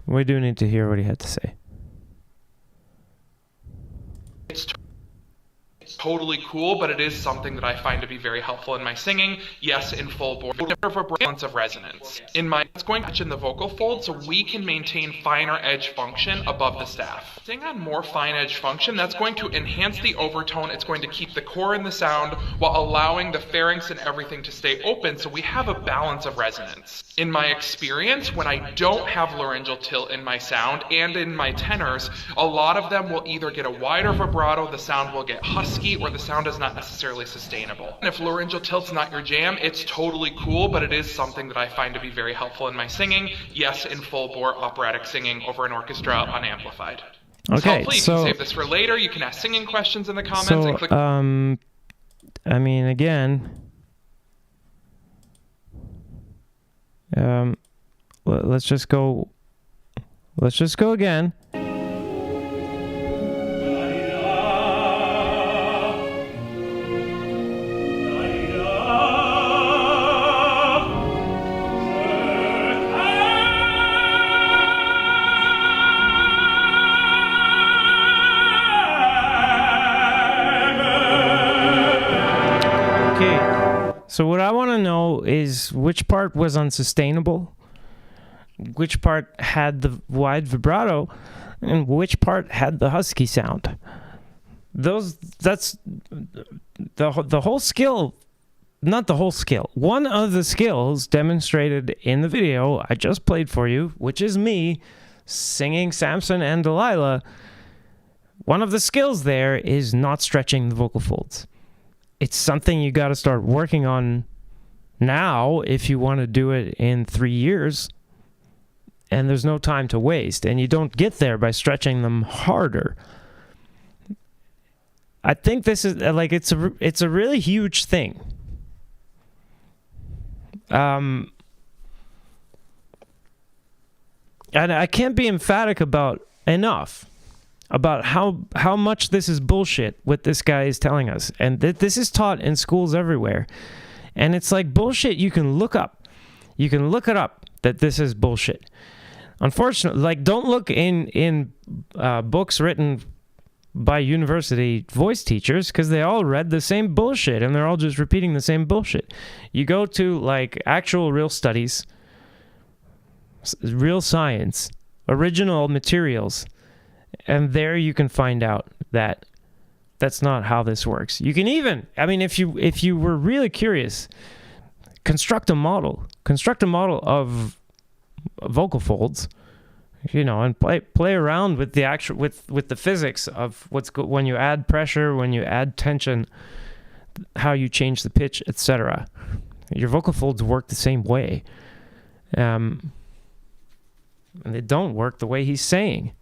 We do need to hear what he had to say. It's totally cool, but it is something that I find to be very helpful in my singing. Yes, in full bore, balance of resonance. It's going to touch in the vocal fold so we can maintain finer edge function above the staff. Sing on more fine edge function, that's going to enhance the overtone. It's going to keep the core in the sound while allowing the pharynx and everything to stay open so we have a balance of resonance. In my experience, when I don't have laryngeal tilt in my sound and in my tenors, a lot of them will either get a wider vibrato, the sound will get husky, or the sound is not necessarily sustainable. And if laryngeal tilt's not your jam, it's totally cool, but it is something that I find to be very helpful in my singing. Yes, in full bore operatic singing over an orchestra unamplified. Okay, hopefully you can save this for later. You can ask singing questions in the comments and click. I mean, again, let's just go again. So what I want to know is which part was unsustainable, which part had the wide vibrato, and which part had the husky sound. That's the whole skill, not the whole skill. One of the skills demonstrated in the video I just played for you, which is me singing Samson and Delilah. One of the skills there is not stretching the vocal folds. It's something you got to start working on now if you want to do it in 3 years. And there's no time to waste. And you don't get there by stretching them harder. I think this is like it's a really huge thing. And I can't be emphatic enough about how much this is bullshit, what this guy is telling us. And this is taught in schools everywhere. And it's like bullshit you can look up. You can look it up that this is bullshit. Unfortunately, like, don't look in books written by university voice teachers because they all read the same bullshit and they're all just repeating the same bullshit. You go to, like, actual real studies, real science, original materials, and there you can find out that that's not how this works. You can even, I mean, if you were really curious, construct a model of vocal folds, you know, and play around with the actual with the physics of when you add pressure, when you add tension, how you change the pitch, etc. Your vocal folds work the same way. And they don't work the way he's saying.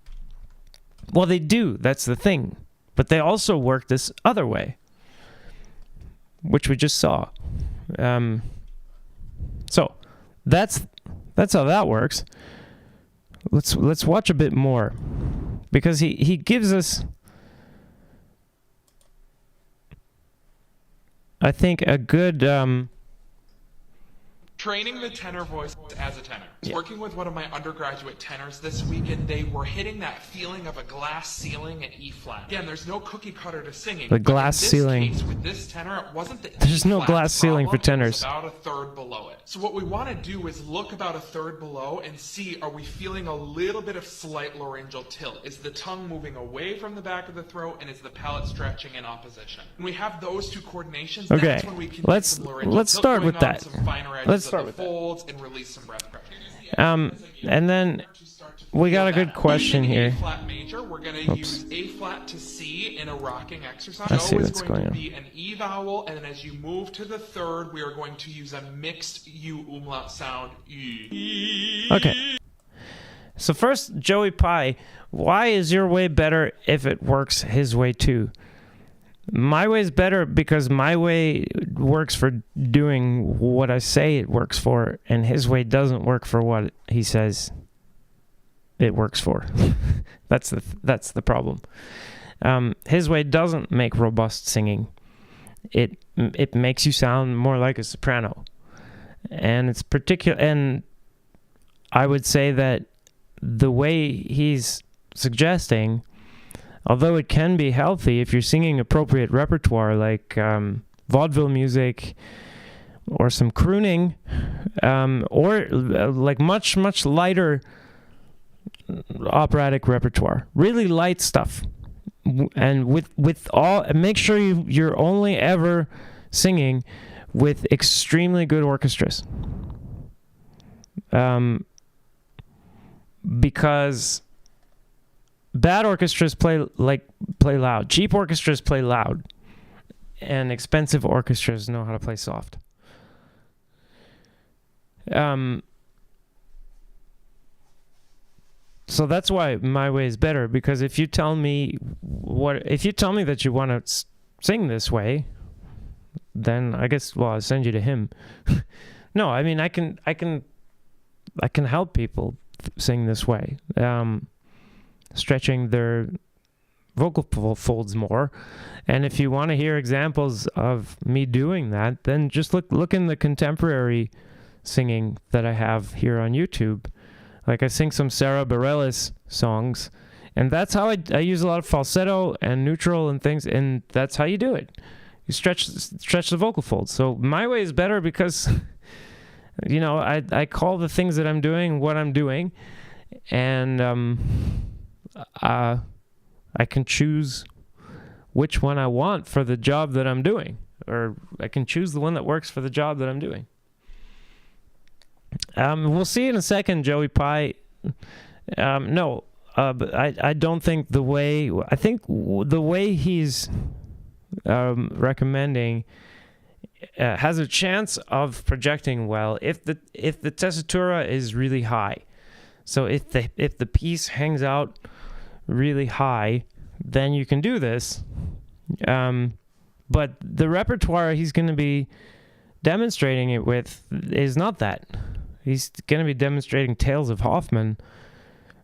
Well, they do. That's the thing. But they also work this other way, which we just saw. So that's how that works. Let's watch a bit more, because he gives us, I think, a good training the tenor voice as a tenor. Working with one of my undergraduate tenors this week, and they were hitting that feeling of a glass ceiling at E flat. Again, there's no cookie cutter to singing. The glass ceiling. Case, with this tenor, it wasn't the There's no glass ceiling for problem, tenors. it was about a third below it. So what we want to do is look about a third below and see, are we feeling a little bit of slight laryngeal tilt? Is the tongue moving away from the back of the throat, and is the palate stretching in opposition? When we have those two coordinations, okay, that's when we can let's start with that. Let's start with that. Folds and release some breath pressure. And then we got a good question here. A flat major, we're going to use A flat to C in a rocking exercise. I see O is what's going going to on. be an E vowel, and then as you move to the third, we are going to use a mixed U umlaut sound. E. Okay. So first, Joey Pie, why is your way better if it works his way too? My way is better because my way works for doing what I say it works for, and his way doesn't work for what he says it works for. That's the problem. His way doesn't make robust singing. It makes you sound more like a soprano, and it's particular. And I would say that the way he's suggesting, although it can be healthy if you're singing appropriate repertoire like vaudeville music or some crooning, or like much lighter operatic repertoire, really light stuff, and with all, make sure you're only ever singing with extremely good orchestras, because bad orchestras play loud. Cheap orchestras play loud, and expensive orchestras know how to play soft. So that's why my way is better, because if you tell me that you want to sing this way, then I guess, well, I'll send you to him. No, I mean, I can help people sing this way. Stretching their vocal folds more. And if you want to hear examples of me doing that, then just look in the contemporary singing that I have here on YouTube. Like, I sing some Sarah Bareilles songs, and that's how I use a lot of falsetto and neutral and things, and that's how you do it. You stretch the vocal folds. So my way is better because, you know, I call the things that I'm doing what I'm doing, and I can choose which one I want for the job that I'm doing, or I can choose the one that works for the job that I'm doing. We'll see in a second, Joey Pie. But I don't think the way, I think the way he's recommending has a chance of projecting well if the tessitura is really high. So if the piece hangs out really high, then you can do this. But the repertoire he's going to be demonstrating it with is not that. He's going to be demonstrating Tales of Hoffmann.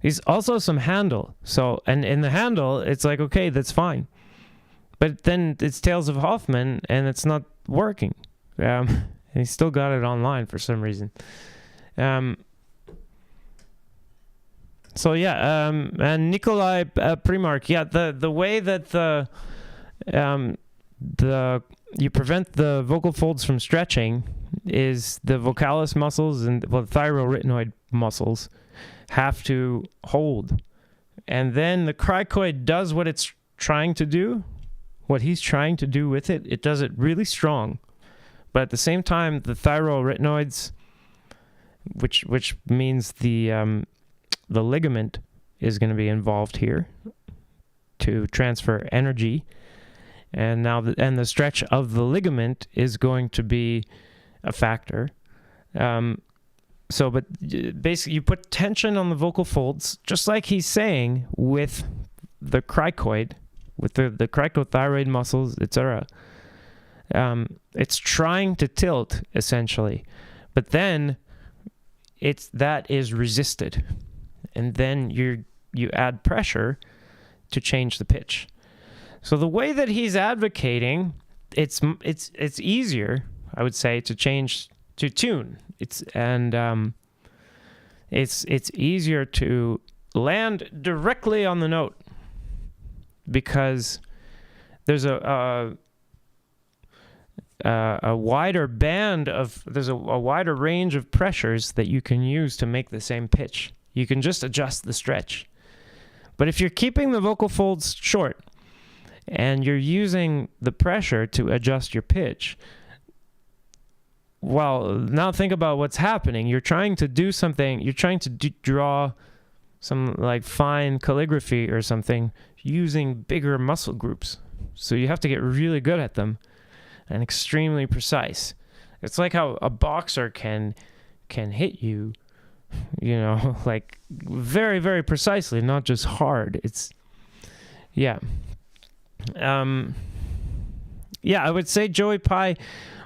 He's also some Handel. So, and in the Handel, it's like, okay, that's fine. But then it's Tales of Hoffmann, and it's not working. And he still got it online for some reason. So yeah, and Nikolai Primark, yeah, the way that you prevent the vocal folds from stretching is the vocalis muscles and the thyroarytenoid muscles have to hold, and then the cricoid does what it's trying to do, what he's trying to do with it. It does it really strong, but at the same time, the thyroarytenoids, which means the ligament is going to be involved here to transfer energy, and now the stretch of the ligament is going to be a factor. but basically you put tension on the vocal folds, just like he's saying with the cricoid, with the cricothyroid muscles, etc. It's trying to tilt, essentially. But then that is resisted. And then you add pressure to change the pitch. So the way that he's advocating, it's easier, I would say, to tune. It's easier to land directly on the note because there's a wider range of pressures that you can use to make the same pitch. You can just adjust the stretch. But if you're keeping the vocal folds short and you're using the pressure to adjust your pitch, well, now think about what's happening. You're trying to do something. You're trying to draw some like fine calligraphy or something using bigger muscle groups. So you have to get really good at them and extremely precise. It's like how a boxer can hit you, like very, very precisely, not just hard. I would say Joey Pye,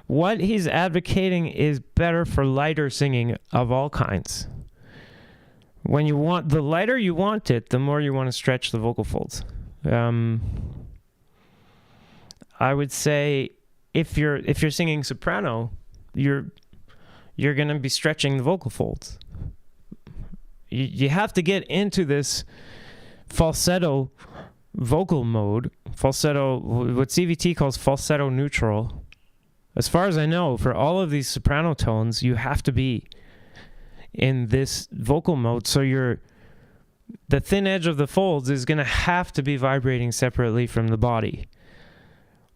what he's advocating is better for lighter singing of all kinds. When you want, the lighter you want it, the more you want to stretch the vocal folds. I would say if you're singing soprano, you're going to be stretching the vocal folds. You have to get into this falsetto vocal mode, falsetto, what CVT calls falsetto neutral. As far as I know, for all of these soprano tones, you have to be in this vocal mode. So the thin edge of the folds is going to have to be vibrating separately from the body.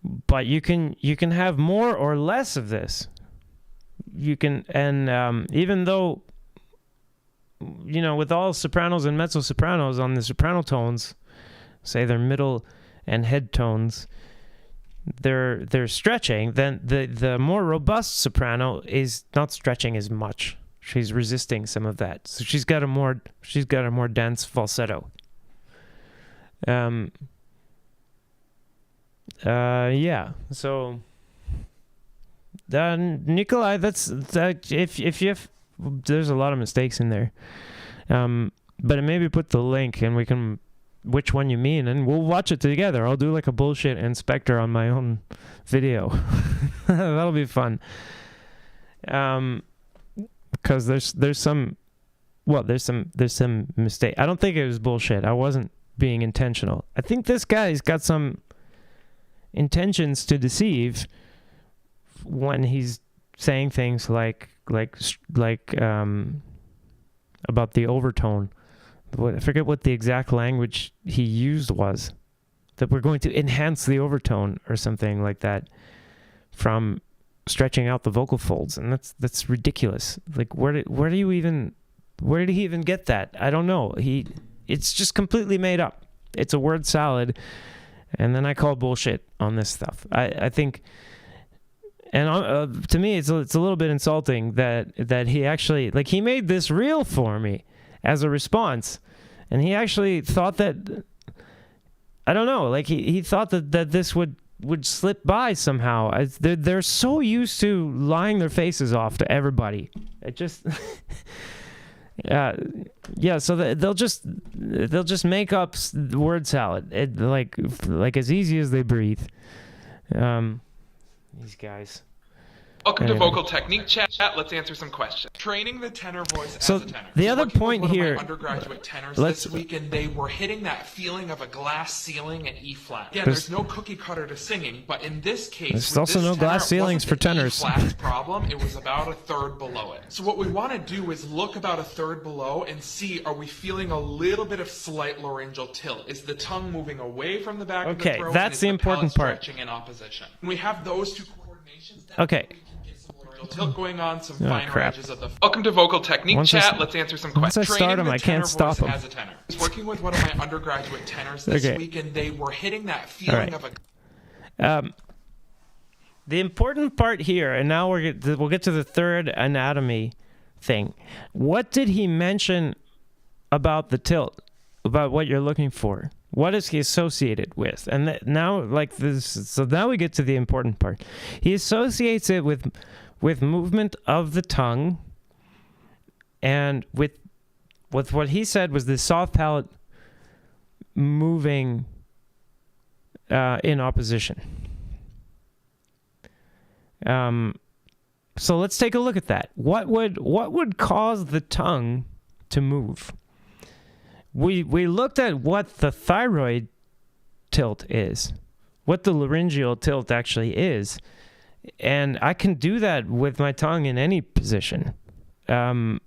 But you can have more or less of this. You can, and even though, with all sopranos and mezzo sopranos on the soprano tones, say they're middle and head tones, they're stretching, then the more robust soprano is not stretching as much. She's resisting some of that. So she's got a more dense falsetto. So Nikolai, if you have, there's a lot of mistakes in there. But maybe put the link and we can, which one you mean, and we'll watch it together. I'll do like a bullshit inspector on my own video. That'll be fun. Because there's some mistake. I don't think it was bullshit. I wasn't being intentional. I think this guy's got some intentions to deceive when he's saying things like about the overtone. I forget what the exact language he used was. That we're going to enhance the overtone or something like that from stretching out the vocal folds, and that's ridiculous. Like where did he even get that? I don't know. It's just completely made up. It's a word salad, and then I call bullshit on this stuff. I think, and to me, it's a little bit insulting that he actually, like, he made this reel for me as a response, and he actually thought that, I don't know, like he thought that this would slip by somehow. They're so used to lying their faces off to everybody. It just so they'll just make up word salad, like as easy as they breathe. These guys. Welcome to Vocal Technique Chat. Let's answer some questions. Training the tenor voice as a tenor. The other point here, one of my undergraduate tenors this week, and they were hitting that feeling of a glass ceiling at E flat. Yeah, there's no cookie cutter to singing, but in this case, there's also no glass ceilings for tenors. E flat problem, it was about a third below it. So what we want to do is look about a third below and see, are we feeling a little bit of slight laryngeal tilt? Is the tongue moving away from the back of the throat? Okay, that's the important part. Stretching in opposition. When we have those two coordinations, okay. Tilt going on, some finer edges of the. Welcome to Vocal Technique Chat. Let's answer some questions. Once I start them, I can't stop them. As a tenor. I was working with one of my undergraduate tenors this week, and they were hitting that feeling of a. The important part here, and now we'll get to the third thing. What did he mention about the tilt? About what you're looking for? What is he associated with? And now, like this, so now we get to the important part. He associates it with movement of the tongue, and with what he said was the soft palate moving in opposition. So let's take a look at that. What would cause the tongue to move? We looked at what the thyroid tilt is, what the laryngeal tilt actually is, and I can do that with my tongue in any position. And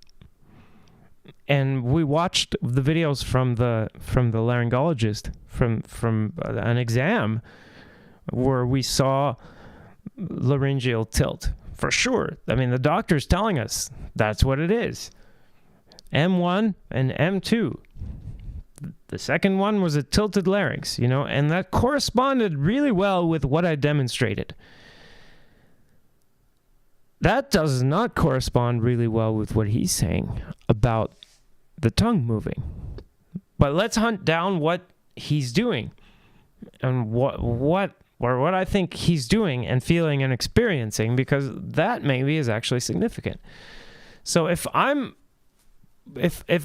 we watched the videos from the laryngologist from an exam where we saw laryngeal tilt for sure. I mean, the doctor's telling us that's what it is. M1 and M2. The second one was a tilted larynx, and that corresponded really well with what I demonstrated. That does not correspond really well with what he's saying about the tongue moving. But let's hunt down what he's doing and what I think he's doing and feeling and experiencing, because that maybe is actually significant. So if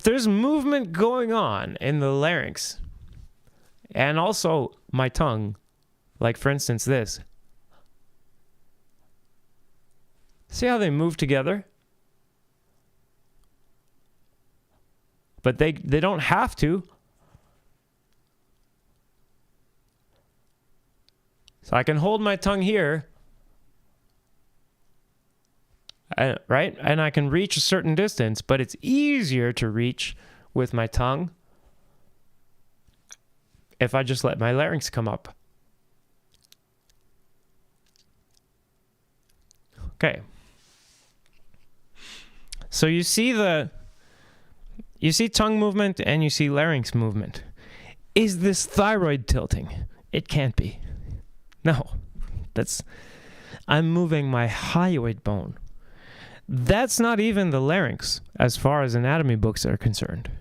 there's movement going on in the larynx and also my tongue, like for instance this, see how they move together? But they don't have to. So I can hold my tongue here, right? And I can reach a certain distance, but it's easier to reach with my tongue if I just let my larynx come up. Okay. So you see tongue movement and you see larynx movement. Is this thyroid tilting? It can't be. No. I'm moving my hyoid bone. That's not even the larynx as far as anatomy books are concerned.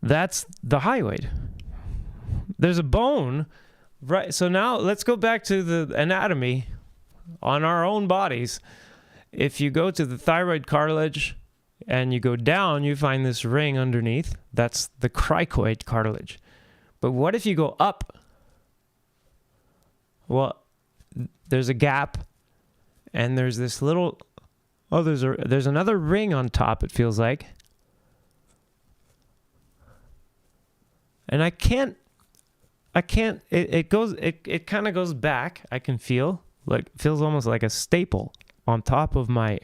That's the hyoid. There's a bone, right? So now let's go back to the anatomy on our own bodies. If you go to the thyroid cartilage and you go down, you find this ring underneath. That's the cricoid cartilage. But what if you go up? Well, there's a gap, and there's this little... Oh, there's another ring on top, it feels like. And it kind of goes back. I can feel, like, feels almost like a staple on top of my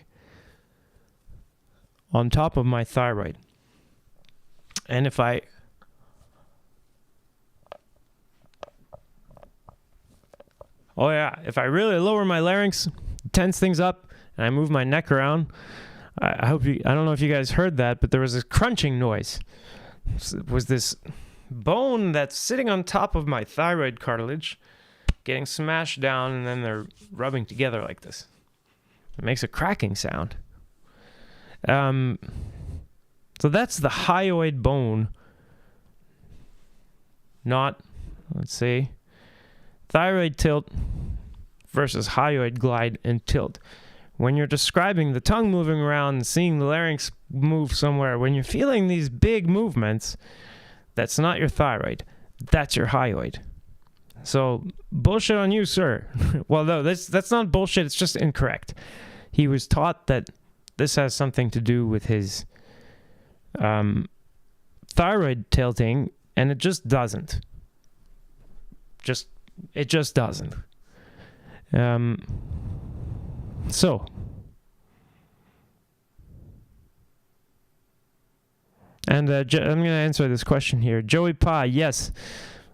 thyroid. And if I really lower my larynx, tense things up, and I move my neck around, I don't know if you guys heard that, but there was this crunching noise. It was this bone that's sitting on top of my thyroid cartilage getting smashed down, and then they're rubbing together like this. It makes a cracking sound. So that's the hyoid bone. Let's see, thyroid tilt versus hyoid glide and tilt. When you're describing the tongue moving around and seeing the larynx move somewhere, when you're feeling these big movements, that's not your thyroid. That's your hyoid. So bullshit on you, sir. Well, no, that's not bullshit. It's just incorrect. He was taught that this has something to do with his thyroid tilting, and it just doesn't. It just doesn't. So, and I'm going to answer this question here. Joey Pa, yes.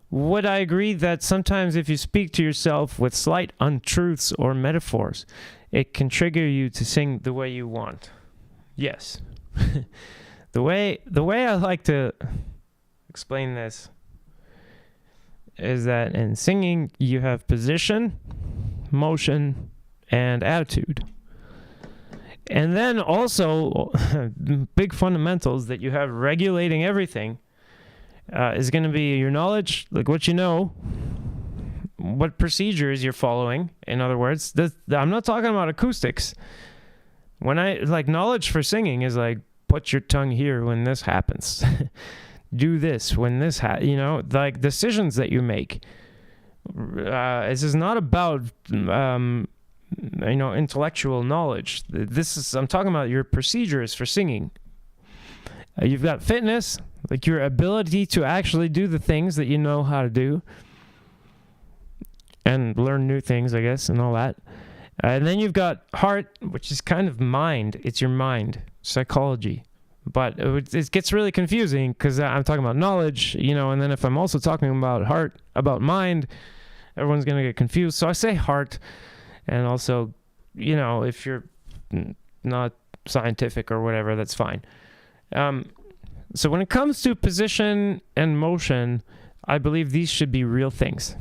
Would I agree that sometimes if you speak to yourself with slight untruths or metaphors, it can trigger you to sing the way you want? Yes. The way I like to explain this is that in singing, you have position, motion, and attitude. And then also, big fundamentals that you have regulating everything is going to be your knowledge, like what you know, what procedures you're following. In other words, I'm not talking about acoustics. When I, like, knowledge for singing is like, put your tongue here when this happens. Do this when this like decisions that you make. This is not about, intellectual knowledge. I'm talking about your procedures for singing. You've got fitness, like your ability to actually do the things that you know how to do and learn new things, I guess, and all that. And then you've got heart, which is kind of mind. It's your mind, psychology. But it gets really confusing because I'm talking about knowledge, and then if I'm also talking about heart, about mind, everyone's going to get confused. So I say heart, and also, if you're not scientific or whatever, that's fine. So when it comes to position and motion, I believe these should be real things.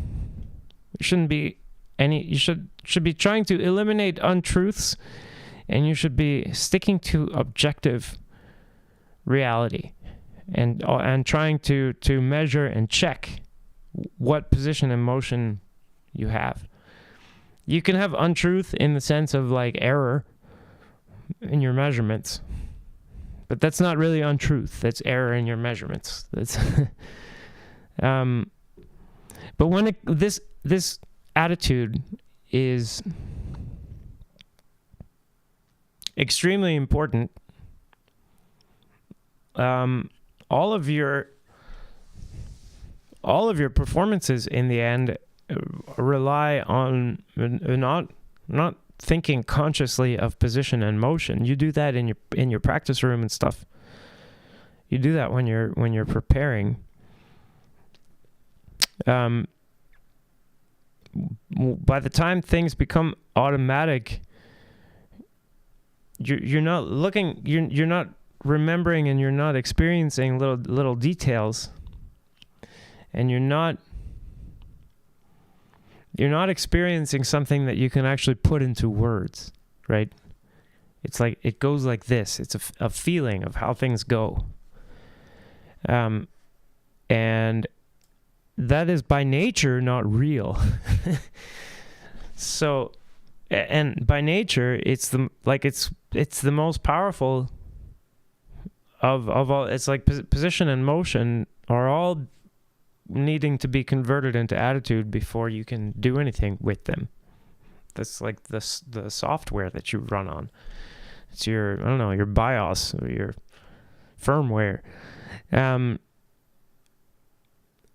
There shouldn't be any, you should be trying to eliminate untruths, and you should be sticking to objective reality and trying to measure and check what position and motion you have. You can have untruth in the sense of like error in your measurements, but that's not really untruth. That's error in your measurements. That's but when this attitude is extremely important. All of your performances in the end rely on not thinking consciously of position and motion. You do that in your practice room and stuff. You do that when you're preparing. By the time things become automatic, you're not looking. You're not remembering, and you're not experiencing little details, and you're not experiencing something that you can actually put into words, right? It's like it goes like this. It's a feeling of how things go, and that is by nature not real. So, and by nature, it's the most powerful of all. It's like position and motion are all needing to be converted into attitude before you can do anything with them. That's like the software that you run on. It's your BIOS or your firmware.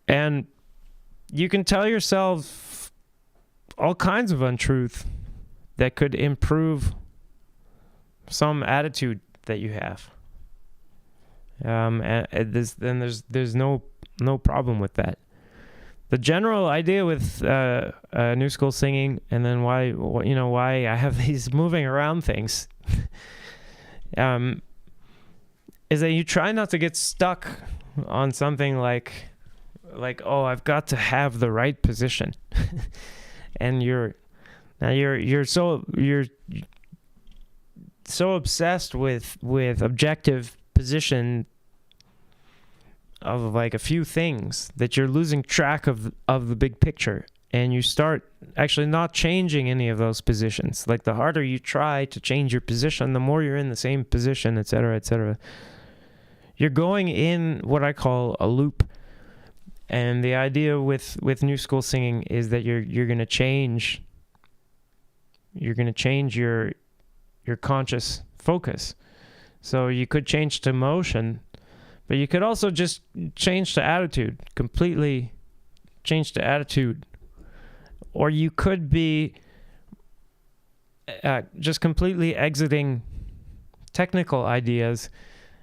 And you can tell yourself all kinds of untruth that could improve some attitude that you have. And there's no problem with that. The general idea with new school singing, and then why I have these moving around things, is that you try not to get stuck on something like I've got to have the right position, and you're so obsessed with objective position of like a few things that you're losing track of the big picture, and you start actually not changing any of those positions. Like the harder you try to change your position, the more you're in the same position, etc., etc. You're going in what I call a loop. And the idea with new school singing is that you're going to change. You're going to change your conscious focus. So you could change to motion, but you could also just change to attitude, completely change to attitude. Or you could be just completely exiting technical ideas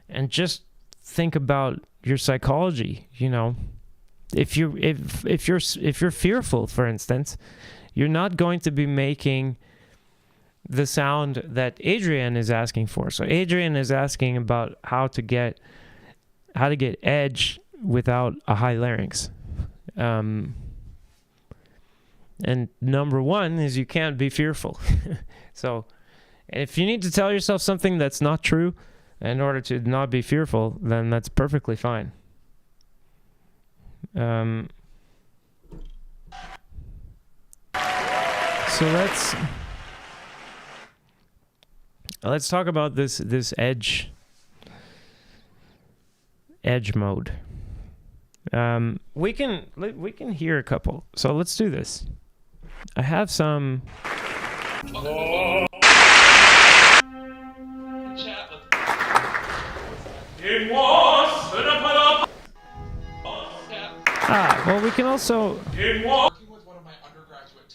and just think about your psychology, If you're fearful, for instance, you're not going to be making the sound that Adrian is asking for. So Adrian is asking about how to get edge without a high larynx. And number one is you can't be fearful. So If you need to tell yourself something that's not true in order to not be fearful, then that's perfectly fine. So let's talk about this edge mode. We can hear a couple. So let's do this. I have some. Well, we can also. Working with one of my undergraduate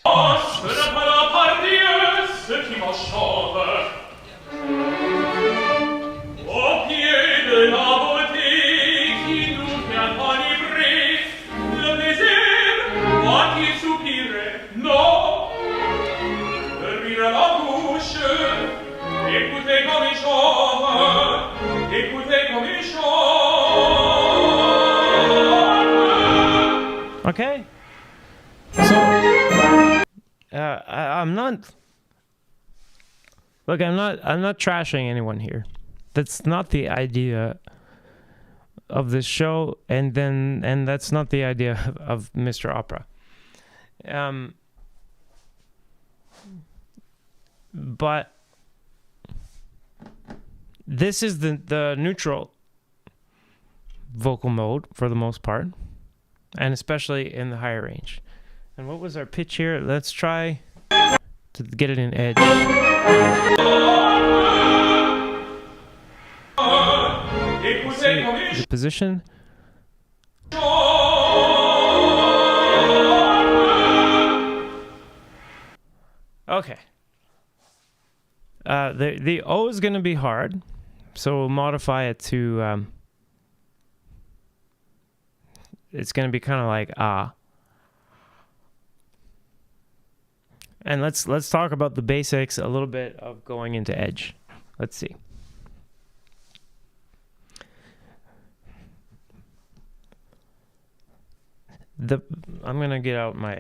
Okay. So, I'm not. Look, I'm not trashing anyone here. That's not the idea of this show, and that's not the idea of Mr. Opera. But this is the neutral vocal mode for the most part, and especially in the higher range. And what was our pitch here? Let's try to get it in edge. See the position. Okay. The O is going to be hard, so we'll modify it to. It's going to be kind of like ah. And let's talk about the basics a little bit of going into edge. Let's see. I'm gonna get out my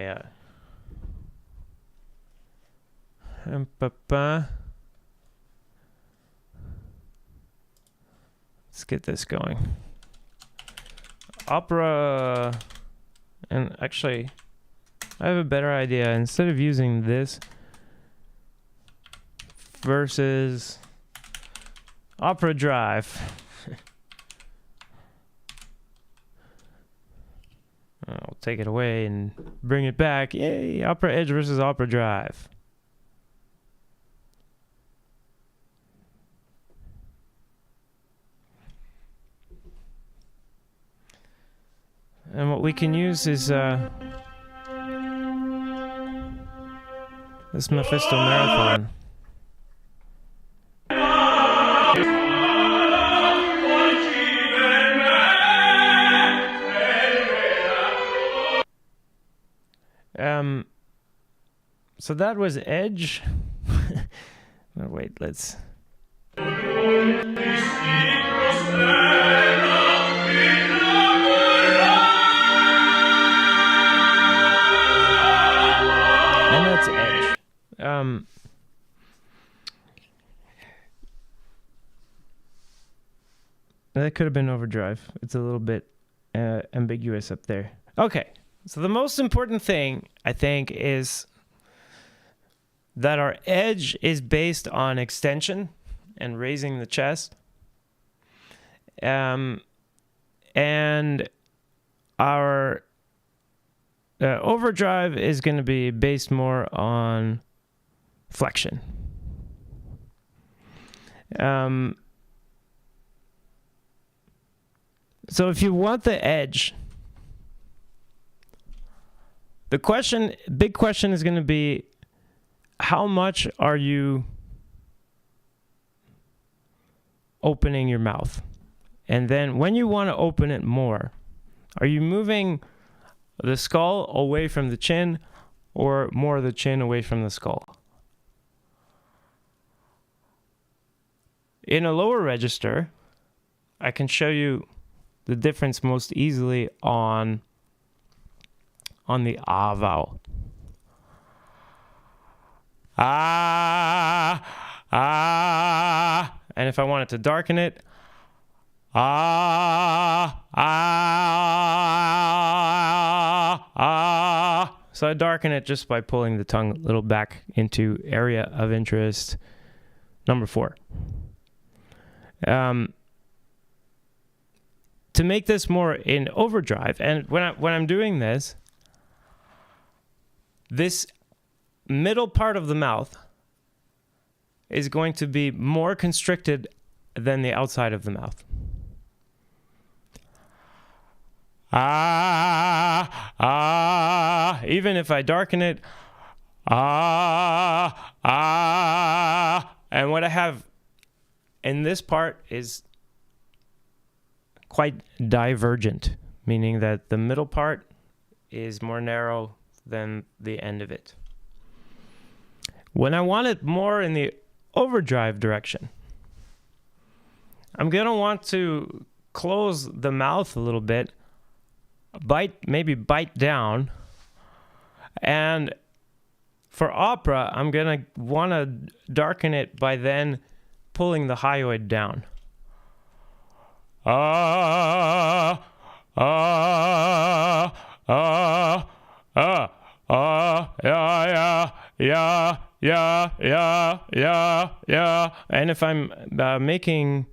let's get this going. Opera, and actually I have a better idea. Instead of using this versus Opera Drive, I'll take it away and bring it back. Yay! Opera Edge versus Opera Drive. And what we can use is this Mephisto Marathon. So that was Edge. Oh, wait, let's. And that's Edge. That could have been Overdrive. It's a little bit ambiguous up there. Okay, so the most important thing, I think, is that our edge is based on extension and raising the chest. And our overdrive is going to be based more on flexion. So if you want the edge, the big question is going to be, how much are you opening your mouth? And then when you want to open it more, are you moving the skull away from the chin or more of the chin away from the skull? In a lower register, I can show you the difference most easily on the ah vowel. Ah, ah. And if I wanted to darken it, ah, ah, ah. So I darken it just by pulling the tongue a little back into area of interest number 4. To make this more in overdrive, and when I'm doing this middle part of the mouth is going to be more constricted than the outside of the mouth. Ah, ah, even if I darken it, ah, ah, and what I have in this part is quite divergent, meaning that the middle part is more narrow than the end of it. When I want it more in the overdrive direction, I'm going to want to close the mouth a little bit, maybe bite down, and for opera, I'm going to want to darken it by then pulling the hyoid down. Ah, ah, ah, ah, ah, yeah, yeah, yeah, yeah, yeah, yeah. And if I'm making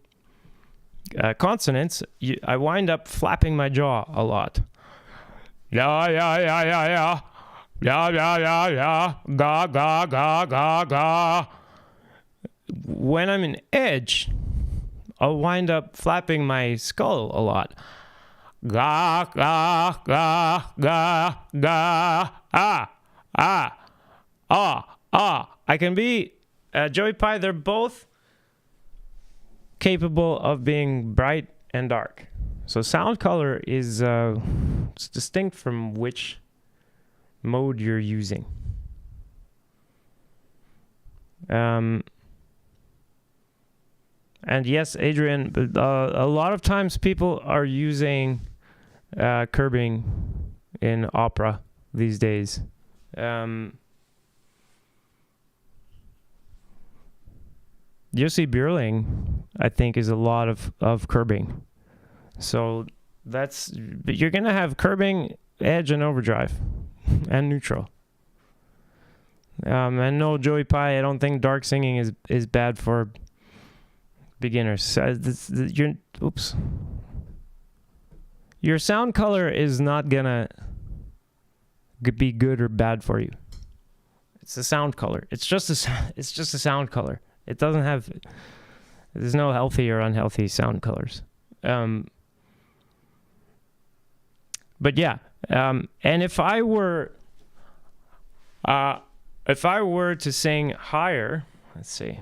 consonants, I wind up flapping my jaw a lot. Yeah, yeah, yeah, yeah, yeah. Yeah, yeah, yeah, yeah. Ga, ga, ga, ga, ga. When I'm in edge, I'll wind up flapping my skull a lot. Ga, ga, ga, ga, ga, ah, ah, ah, ah. I can be Joey Pie. They're both capable of being bright and dark. So sound color is it's distinct from which mode you're using. And yes, Adrian, a lot of times people are using curbing in opera these days. Jussi Björling, I think, is a lot of curbing. So you're going to have curbing, edge, and overdrive, and neutral. And no, Joey Pie, I don't think dark singing is bad for beginners. Your sound color is not gonna be good or bad for you. It's a sound color. It's just a sound color. It doesn't have. There's no healthy or unhealthy sound colors. But yeah, and if I were to sing higher, let's see.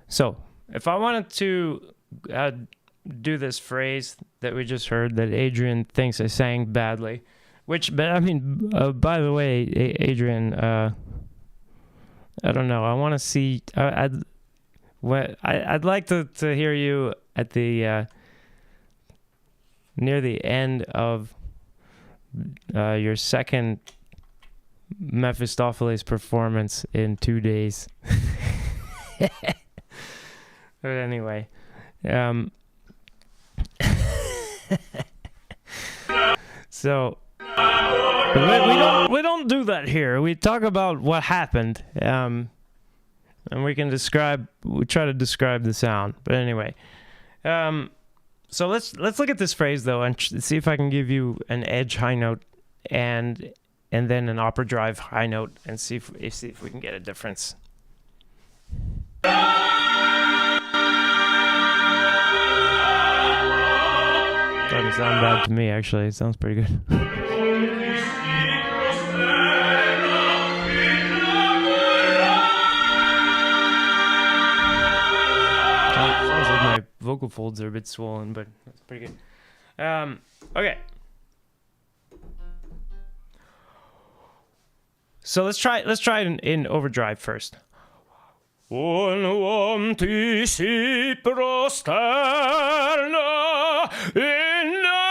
So, if I wanted to do this phrase that we just heard that Adrian thinks I sang badly, but I mean, by the way, Adrian, I don't know. I want to see. I'd like to hear you at the near the end of your second Mephistopheles performance in 2 days. But anyway, so we don't do that here. We talk about what happened, and we try to describe the sound. But anyway, so let's look at this phrase though and see if I can give you an edge high note and then an opera drive high note and see if we can get a difference. Doesn't sound bad to me, actually. It sounds pretty good. Sounds like my vocal folds are a bit swollen, but that's pretty good. Okay. So let's try it in overdrive first. Un uom ti si prosterna innamorato.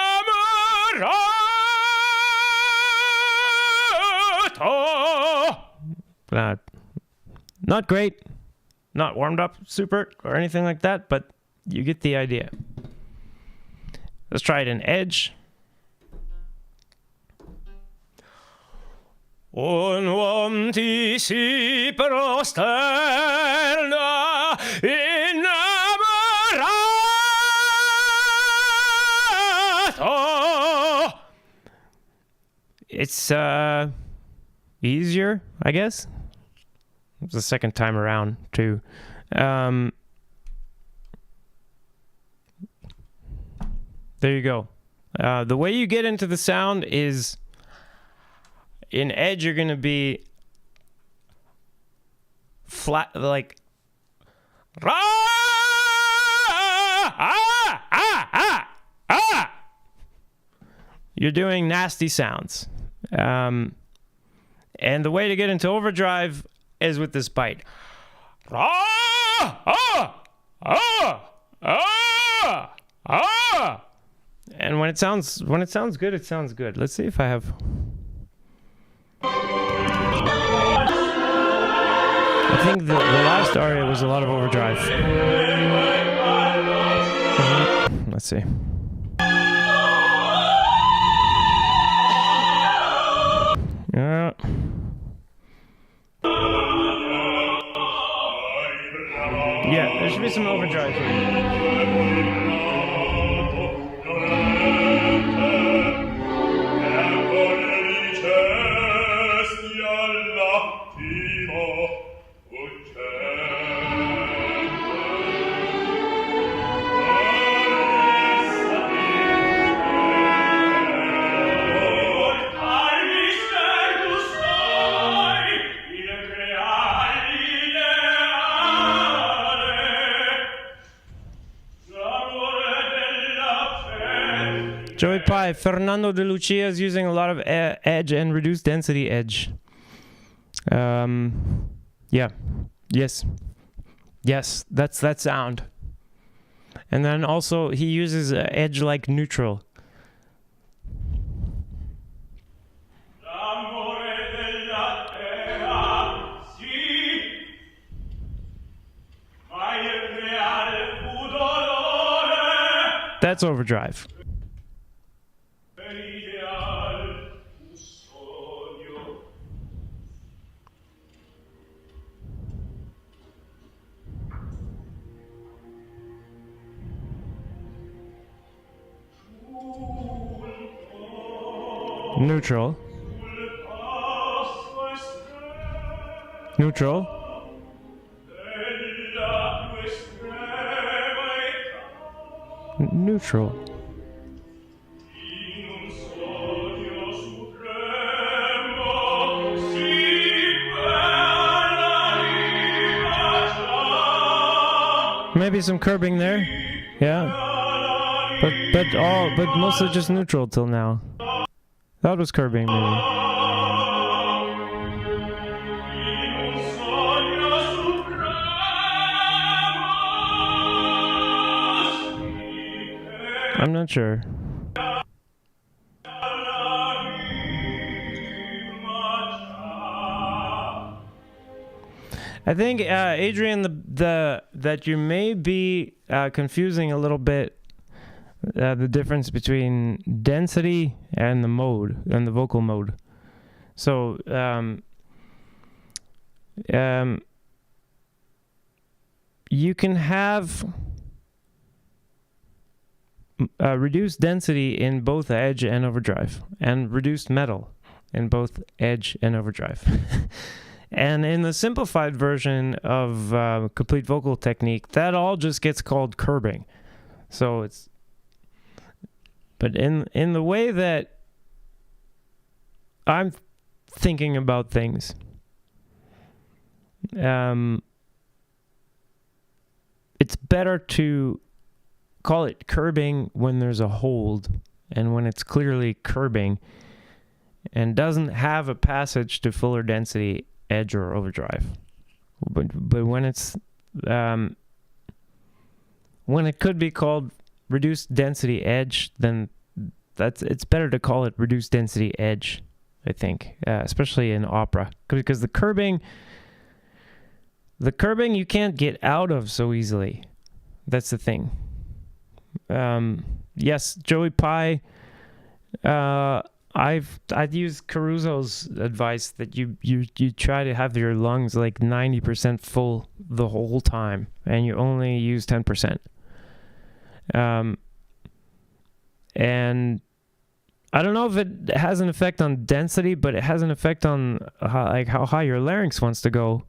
Not great, not warmed up super or anything like that, but you get the idea. Let's try it in edge. Un uom ti si prosterna innamorato. It's easier, I guess. It's the second time around too. There you go. The way you get into the sound is in edge, you're going to be flat, like you're doing nasty sounds. And the way to get into overdrive is with this bite. And when it sounds good, it sounds good. Let's see if I have. I think the last aria was a lot of overdrive. Let's see. Yeah, there should be some overdrive here. Joey Pie, Fernando de Lucia is using a lot of edge and reduced density edge. Yeah. Yes, that's that sound. And then also he uses edge like neutral. That's overdrive. Neutral. Neutral. Neutral. Maybe some curbing there. Yeah. But mostly just neutral till now. That was curbing, maybe. I'm not sure. I think, Adrian, that you may be confusing a little bit the difference between density and the mode, and the vocal mode. So, you can have reduced density in both edge and overdrive, and reduced metal in both edge and overdrive. And in the simplified version of complete vocal technique, that all just gets called curbing. So it's, but in the way that I'm thinking about things, it's better to call it curbing when there's a hold, and when it's clearly curbing, and doesn't have a passage to fuller density, edge, or overdrive. But when it's when it could be called reduced density edge, then it's better to call it reduced density edge, I think, especially in opera, because the curbing you can't get out of so easily. That's the thing. Yes, Joey Pye. I'd use Caruso's advice that you try to have your lungs like 90% full the whole time, and you only use 10%. And I don't know if it has an effect on density, but it has an effect on how high your larynx wants to go.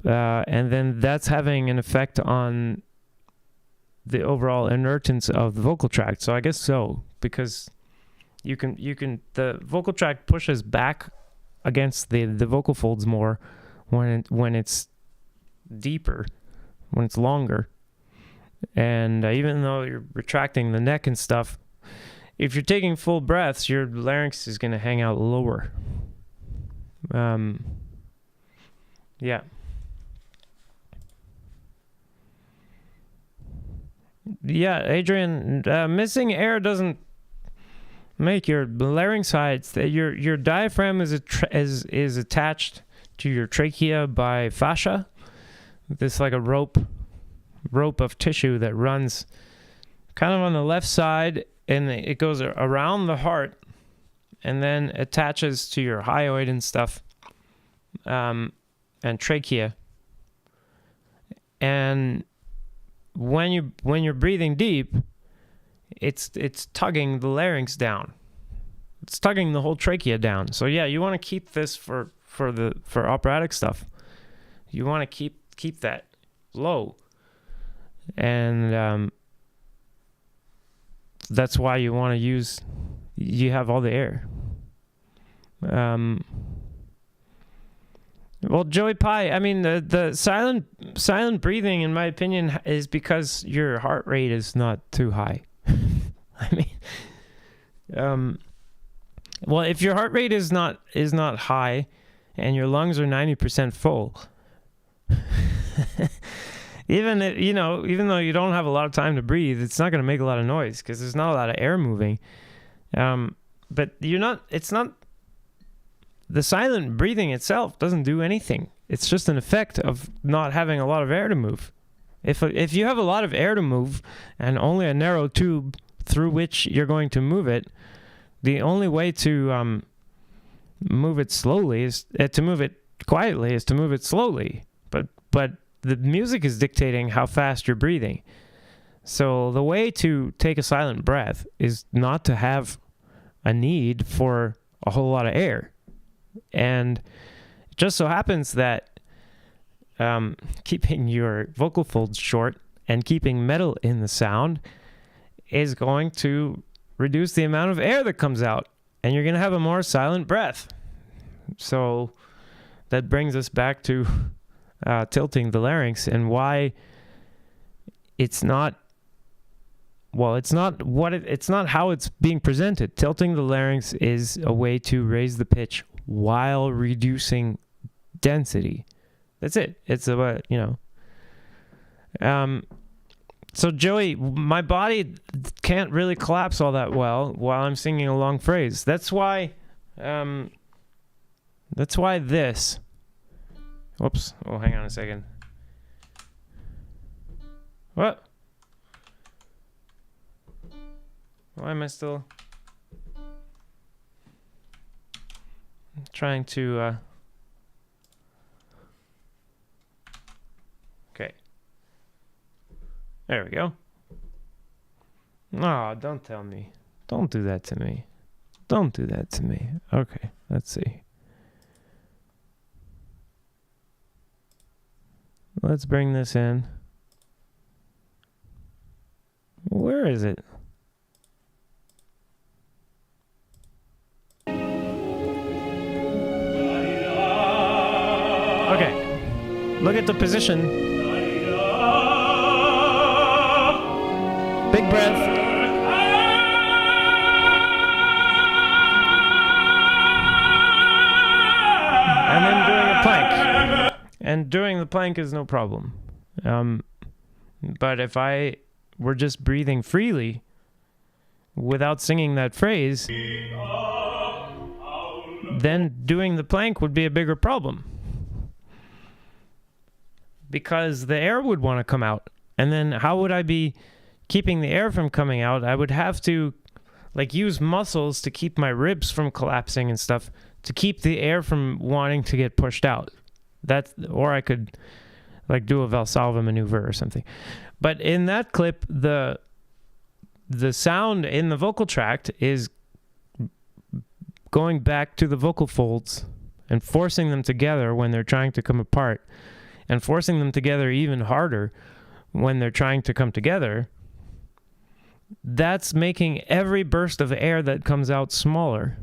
And then that's having an effect on the overall inertance of the vocal tract. So I guess so, because you can the vocal tract pushes back against the vocal folds more when it's deeper, when it's longer. And even though you're retracting the neck and stuff, if you're taking full breaths, your larynx is going to hang out lower. Yeah. Yeah, Adrian, missing air doesn't make your larynx high. Your diaphragm is attached to your trachea by fascia. This like a rope of tissue that runs kind of on the left side, and it goes around the heart and then attaches to your hyoid and stuff, and trachea. And when you're breathing deep, it's tugging the larynx down. It's tugging the whole trachea down. So yeah, you want to keep this for operatic stuff. You want to keep that low. And that's why you want to you have all the air. Well, Joey Pye, I mean, the silent breathing, in my opinion, is because your heart rate is not too high. I mean, well, if your heart rate is not high and your lungs are 90% full, even though you don't have a lot of time to breathe, it's not going to make a lot of noise because there's not a lot of air moving. But the silent breathing itself doesn't do anything. It's just an effect of not having a lot of air to move. If you have a lot of air to move and only a narrow tube through which you're going to move it, the only way to move it slowly is to move it quietly is to move it slowly. But the music is dictating how fast you're breathing. So the way to take a silent breath is not to have a need for a whole lot of air. And it just so happens that keeping your vocal folds short and keeping metal in the sound is going to reduce the amount of air that comes out, and you're going to have a more silent breath. So that brings us back to tilting the larynx and why it's not how it's being presented. Tilting the larynx is a way to raise the pitch while reducing density. That's it. It's about, so Joey, my body can't really collapse all that well while I'm singing a long phrase. That's why this. Whoops. Oh, hang on a second. What? Why am I still trying to okay. There we go. No, don't tell me. Don't do that to me. Don't do that to me. Okay, let's see. Let's bring this in. Where is it? Okay. Look at the position. Big breath. doing the plank is no problem. But if I were just breathing freely without singing that phrase, then doing the plank would be a bigger problem. Because the air would want to come out. And then how would I be keeping the air from coming out? I would have to use muscles to keep my ribs from collapsing and stuff, to keep the air from wanting to get pushed out. Or I could do a Valsalva maneuver or something. But in that clip, the sound in the vocal tract is going back to the vocal folds and forcing them together when they're trying to come apart, and forcing them together even harder when they're trying to come together. That's making every burst of air that comes out smaller.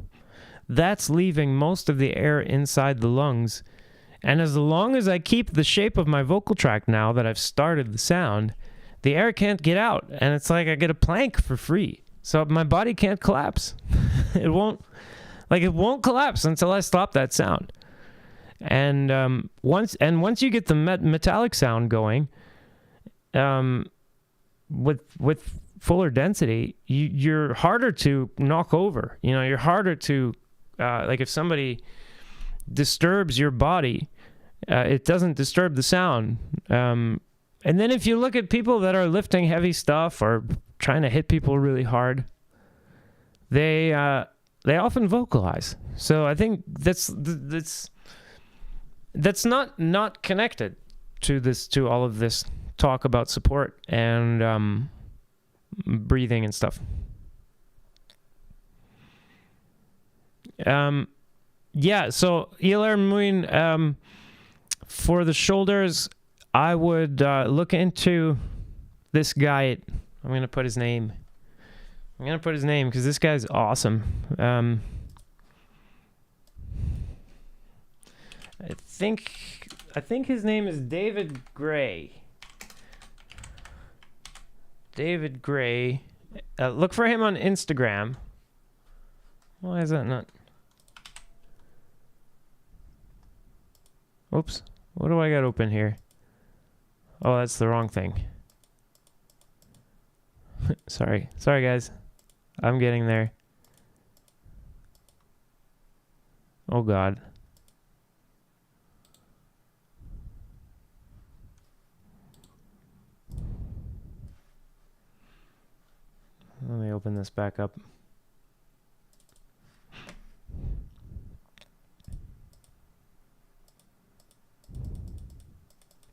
That's leaving most of the air inside the lungs. And as long as I keep the shape of my vocal tract now that I've started the sound, the air can't get out. And it's like I get a plank for free. So my body can't collapse. It won't collapse until I stop that sound. And once you get the metallic sound going, with fuller density, you're harder to knock over. You're harder to if somebody disturbs your body, it doesn't disturb the sound. And then if you look at people that are lifting heavy stuff or trying to hit people really hard, they often vocalize. So I think that's not connected to all of this talk about support and breathing and stuff. So Ilar Muin, for the shoulders, I would look into this guy. I'm going to put his name because this guy's awesome. I think his name is David Gray. David Gray. Look for him on Instagram. Why is that not? Oops. What do I got open here? Oh, that's the wrong thing. Sorry, guys. I'm getting there. Oh, God. Let me open this back up.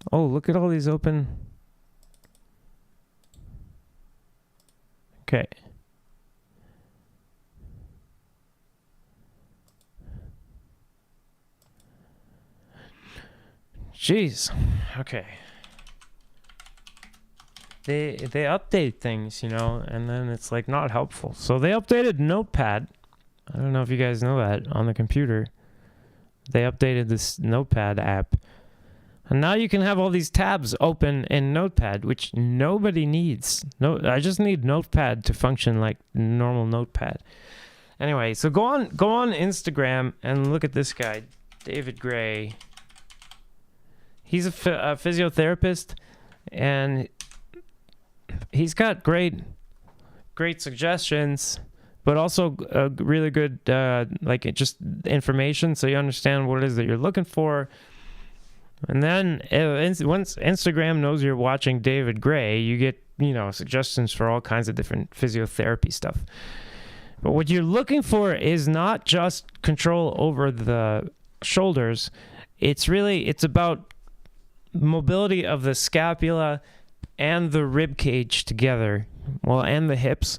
Oh, look at all these open. Okay. Jeez. Okay. They update things, and then it's not helpful. So they updated Notepad. I don't know if you guys know that on the computer. They updated this Notepad app. And now you can have all these tabs open in Notepad, which nobody needs. No, I just need Notepad to function like normal Notepad. Anyway, so go on Instagram and look at this guy, David Gray. He's a physiotherapist, and he's got great suggestions, but also really good just information, so you understand what it is that you're looking for. And then once Instagram knows you're watching David Gray, you get suggestions for all kinds of different physiotherapy stuff. But what you're looking for is not just control over the shoulders. It's about mobility of the scapula and the rib cage together, and the hips.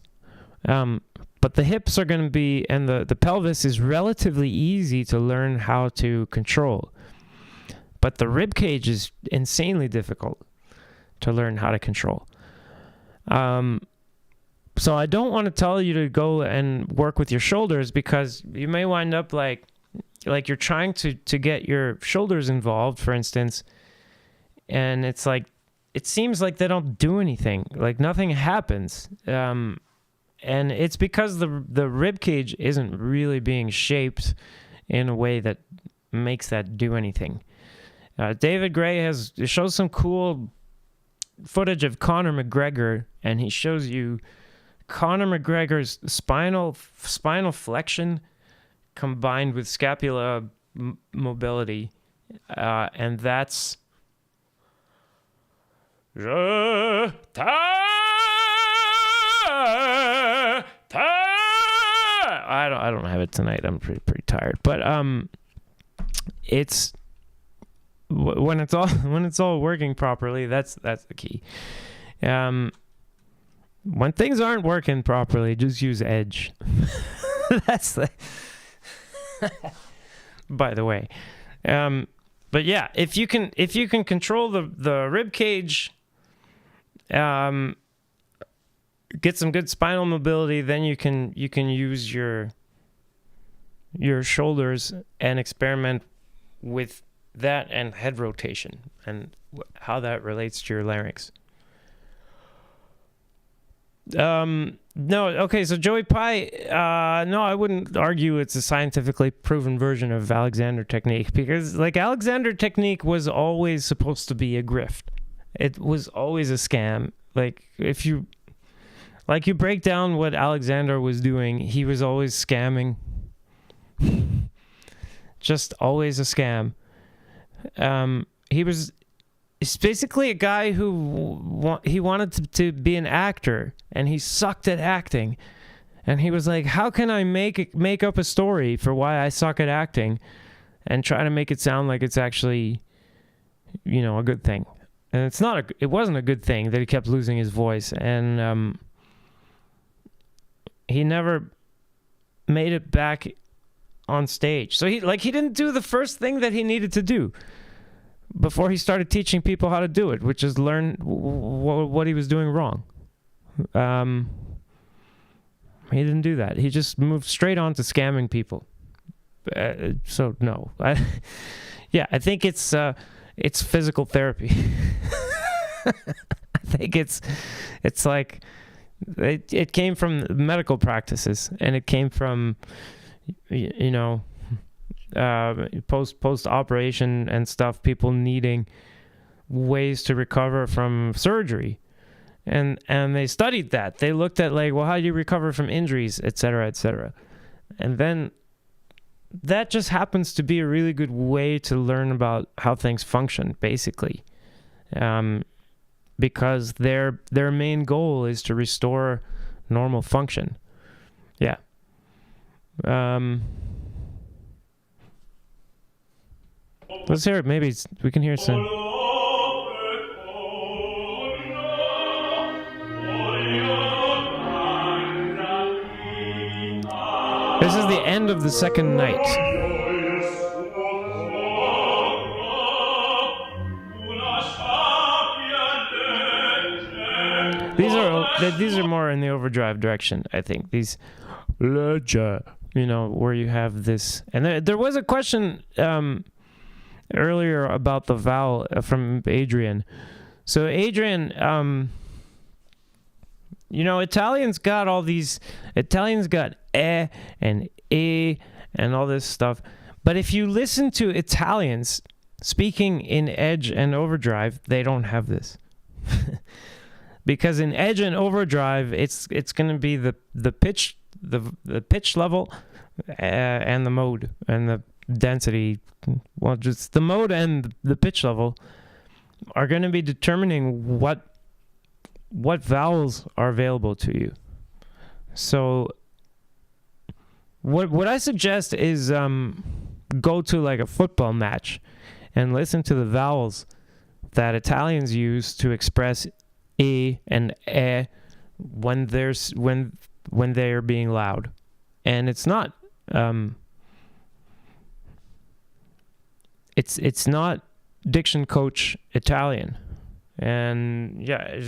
But the hips are going to be, and the pelvis is relatively easy to learn how to control. But the rib cage is insanely difficult to learn how to control. So I don't want to tell you to go and work with your shoulders, because you may wind up like you're trying to get your shoulders involved, for instance, and it's it seems like they don't do anything, nothing happens. And it's because the rib cage isn't really being shaped in a way that makes that do anything. David Gray shows some cool footage of Conor McGregor, and he shows you Conor McGregor's spinal flexion combined with scapula mobility, and that's I don't have it tonight. I'm pretty tired, but it's when it's all working properly. That's the key. When things aren't working properly, just use edge. That's the. By the way, but yeah, if you can control the rib cage, get some good spinal mobility, then you can use your shoulders and experiment with that and head rotation and how that relates to your larynx. No, okay, so Joey Pye, no, I wouldn't argue it's a scientifically proven version of Alexander technique, because like Alexander technique was always supposed to be a grift. It was always a scam. Like if you break down what Alexander was doing, he was always scamming. Just always a scam. He's basically a guy who he wanted to be an actor, and he sucked at acting. And he was like, how can I make up a story for why I suck at acting and try to make it sound like it's actually, a good thing. And it wasn't a good thing that he kept losing his voice. And he never made it back on stage. So he didn't do the first thing that he needed to do before he started teaching people how to do it, which is learn what he was doing wrong. He didn't do that. He just moved straight on to scamming people. So no, I think it's physical therapy. I think it's like it came from medical practices, and it came from post operation and stuff, people needing ways to recover from surgery, and they studied that. They looked at like, well, how do you recover from injuries, etc., and then that just happens to be a really good way to learn about how things function, basically, because their main goal is to restore normal function. Yeah. Let's hear it. Maybe we can hear it soon. This is the end of the second night. These are more in the overdrive direction, I think. These, where you have this, and there was a question earlier about the vowel from Adrian. So Adrian, Italians got e and e and all this stuff. But if you listen to Italians speaking in edge and overdrive, they don't have this. Because in edge and overdrive, it's going to be the pitch, the pitch level, and the mode and the density. Well, just the mode and the pitch level are going to be determining what vowels are available to you. So what I suggest is go to like a football match and listen to the vowels that Italians use to express e and e when they're being loud. And it's not it's not diction coach Italian. And yeah,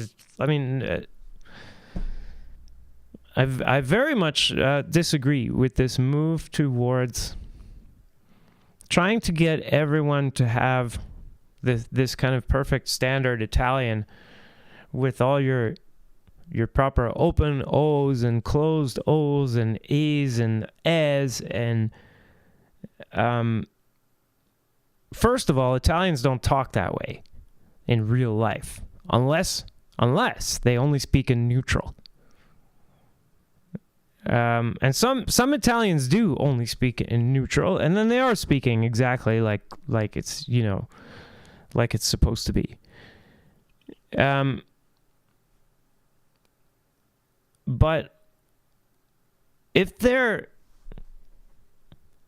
I very much disagree with this move towards trying to get everyone to have this kind of perfect standard Italian with all your proper open O's and closed O's and E's and E's and first of all, Italians don't talk that way in real life, unless they only speak in neutral. And some Italians do only speak in neutral, and then they are speaking exactly like it's, you know, like it's supposed to be. But if they're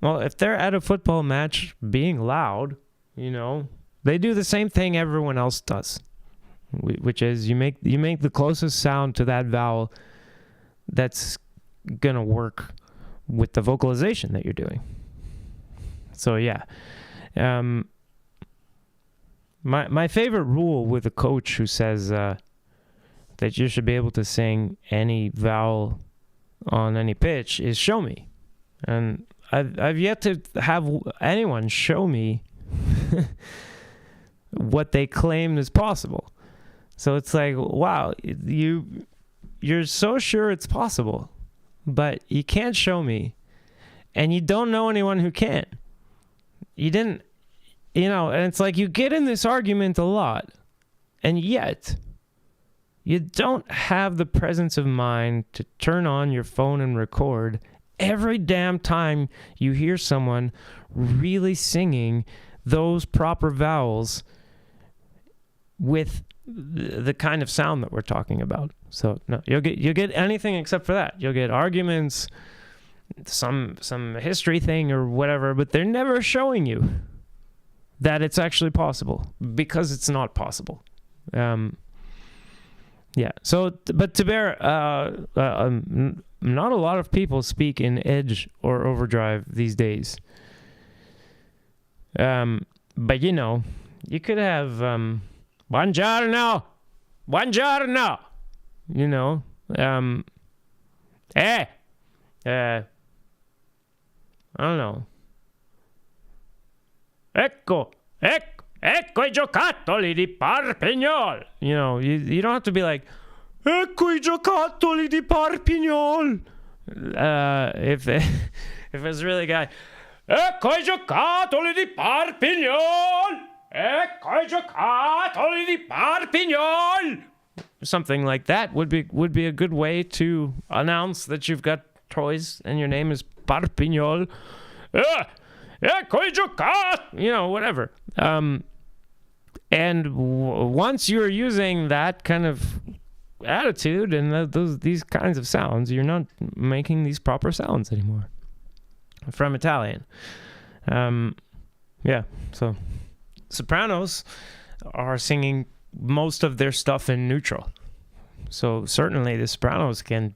at a football match being loud, you know, they do the same thing everyone else does, which is you make the closest sound to that vowel that's gonna work with the vocalization that you're doing. So yeah, my favorite rule with a coach who says that you should be able to sing any vowel on any pitch is show me, and I've yet to have anyone show me what they claim is possible. So it's like, wow, you're so sure it's possible, but you can't show me, and you don't know anyone who can. You didn't, you know, and it's like you get in this argument a lot, and yet you don't have the presence of mind to turn on your phone and record every damn time you hear someone really singing those proper vowels with the kind of sound that we're talking about. So no, you'll get anything except for that. You'll get arguments, some history thing or whatever, but they're never showing you that it's actually possible, because it's not possible. Yeah. So, but to bear, not a lot of people speak in edge or overdrive these days. But you know, you could have buongiorno, you know, I don't know. Ecco i giocattoli di Parpignol. You know, you don't have to be like, ecco i giocattoli di Parpignol. If it's really a guy, ecco i giocattoli di Parpignol. Ecco i giocattoli di Parpignol. Something like that would be a good way to announce that you've got toys and your name is Parpignol. Ecco i giocattoli. You know, whatever. And once you're using that kind of attitude and these kinds of sounds, you're not making these proper sounds anymore from Italian. Yeah, so sopranos are singing most of their stuff in neutral. So certainly the sopranos can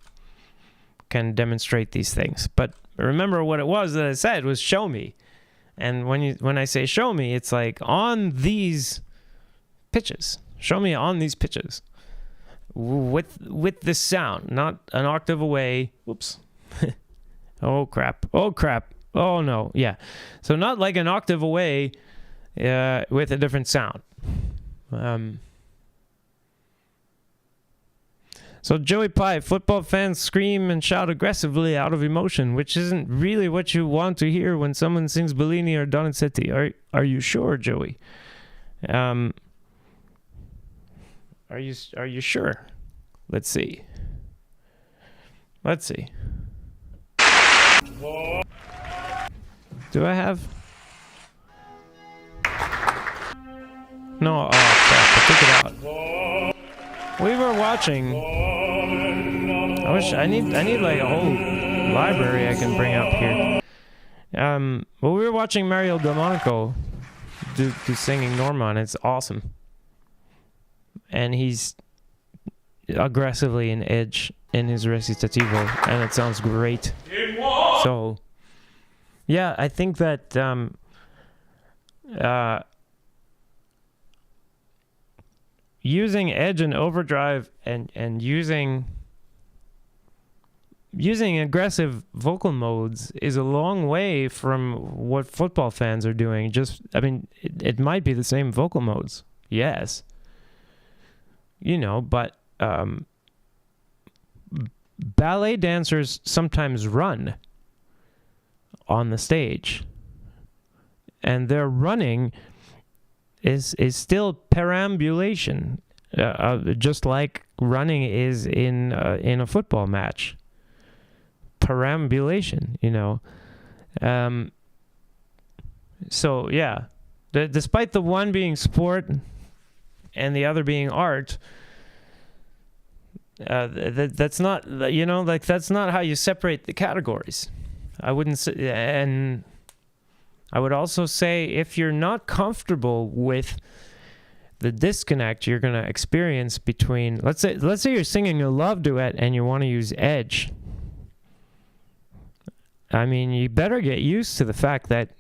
demonstrate these things. But remember what it was that I said was show me. And when I say show me, it's like on these pitches. Show me on these pitches with this sound, not an octave away. Whoops. Oh crap. Oh no. Yeah. So not like an octave away with a different sound. So Joey Pie, football fans scream and shout aggressively out of emotion, which isn't really what you want to hear when someone sings Bellini or Donizetti. Are you sure, Joey? Are you sure? Let's see. Do I have? No. Oh crap! I took it out. We were watching. I need like a whole library I can bring up here. Well, we were watching Mario Delmonico do singing Norma, and it's awesome. And he's aggressively in edge in his recitativo, and it sounds great. So, yeah, I think that using edge and overdrive and using aggressive vocal modes is a long way from what football fans are doing. It might be the same vocal modes, yes, you know, but ballet dancers sometimes run on the stage, and their running is still perambulation, just like running is in a football match. Perambulation, So yeah, despite the one being sport and the other being art, that's not that's not how you separate the categories. I wouldn't say, and I would also say if you're not comfortable with the disconnect you're gonna experience between, let's say you're singing a love duet and you want to use edge. I mean, you better get used to the fact that,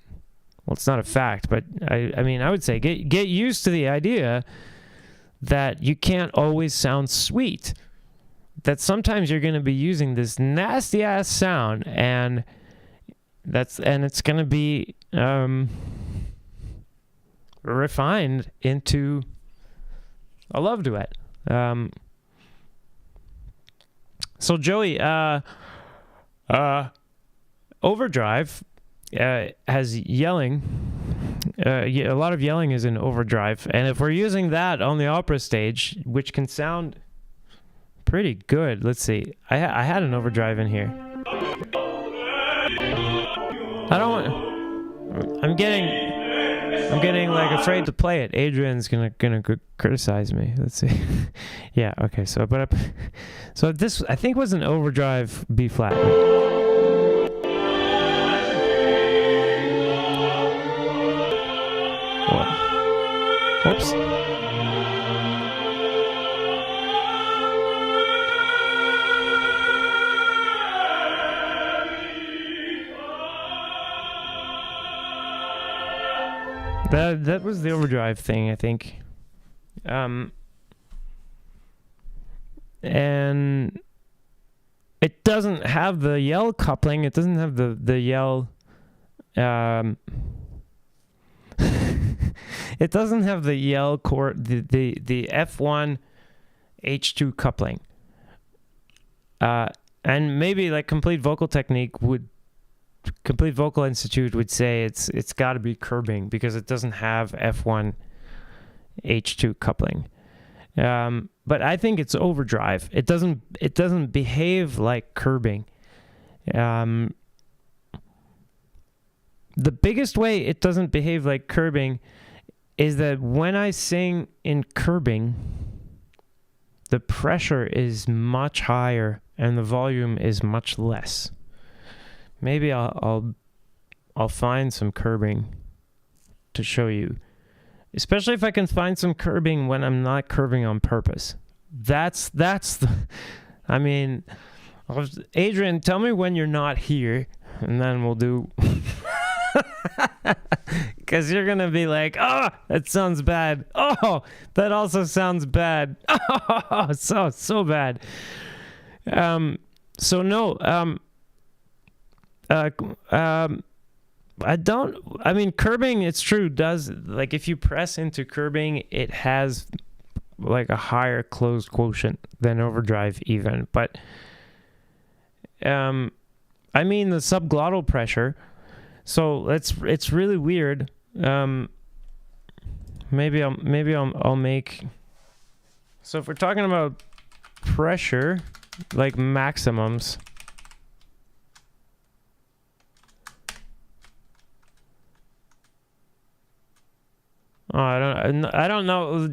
well, it's not a fact, but I would say get used to the idea that you can't always sound sweet. That sometimes you're going to be using this nasty ass sound, and it's going to be refined into a love duet. So Joey, overdrive has yelling. A lot of yelling is in overdrive, and if we're using that on the opera stage, which can sound pretty good. Let's see. I had an overdrive in here. I'm getting like afraid to play it. Adrian's gonna criticize me. Let's see. Yeah. Okay. So this I think was an overdrive B flat. What? Oops. That was the overdrive thing, I think. And it doesn't have the yell coupling. It doesn't have the yell. It doesn't have the yell chord, the F1 H2 coupling. And maybe like Complete Vocal Institute would say it's got to be curbing because it doesn't have F1 H2 coupling. But I think it's overdrive. It doesn't behave like curbing. The biggest way it doesn't behave like curbing is that when I sing in curbing, the pressure is much higher and the volume is much less. Maybe I'll find some curbing to show you, especially if I can find some curbing when I'm not curbing on purpose. That's the. I mean, Adrian, tell me when you're not here, and then we'll do. Because you're gonna be like, oh, that sounds bad. Oh, that also sounds bad. Oh, so bad. So no. I mean, curbing, it's true, does, like, if you press into curbing, it has, like, a higher closed quotient than overdrive even, but, I mean, the subglottal pressure, so it's really weird. Maybe I'll make, so if we're talking about pressure, like maximums, oh, I don't know.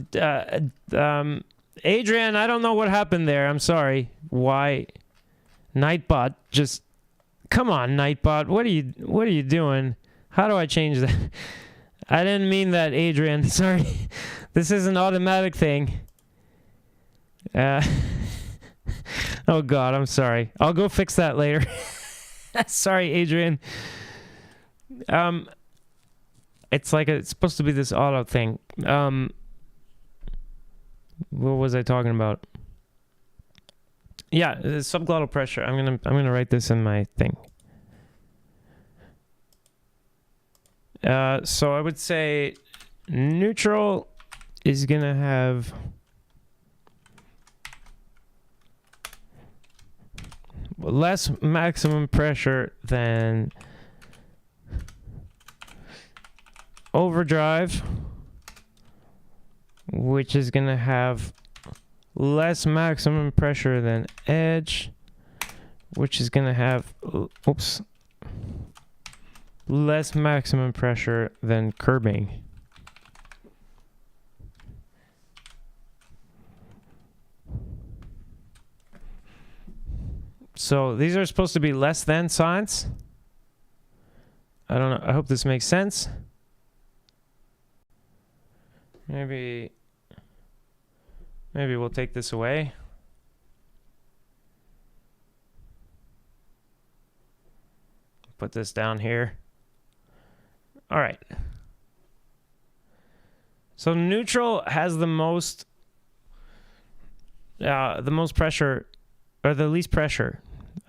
Adrian, I don't know what happened there. I'm sorry. Why? Nightbot, just come on, Nightbot. What are you doing? How do I change that? I didn't mean that, Adrian. Sorry. This is an automatic thing. Oh God, I'm sorry. I'll go fix that later. Sorry, Adrian. It's like it's supposed to be this auto thing. What was I talking about? Yeah, subglottal pressure. I'm gonna write this in my thing. So I would say neutral is gonna have less maximum pressure than overdrive, which is going to have less maximum pressure than edge, which is going to have, less maximum pressure than curbing. So these are supposed to be less than signs. I don't know. I hope this makes sense. Maybe we'll take this away. Put this down here. All right. So neutral has the most pressure, or the least pressure.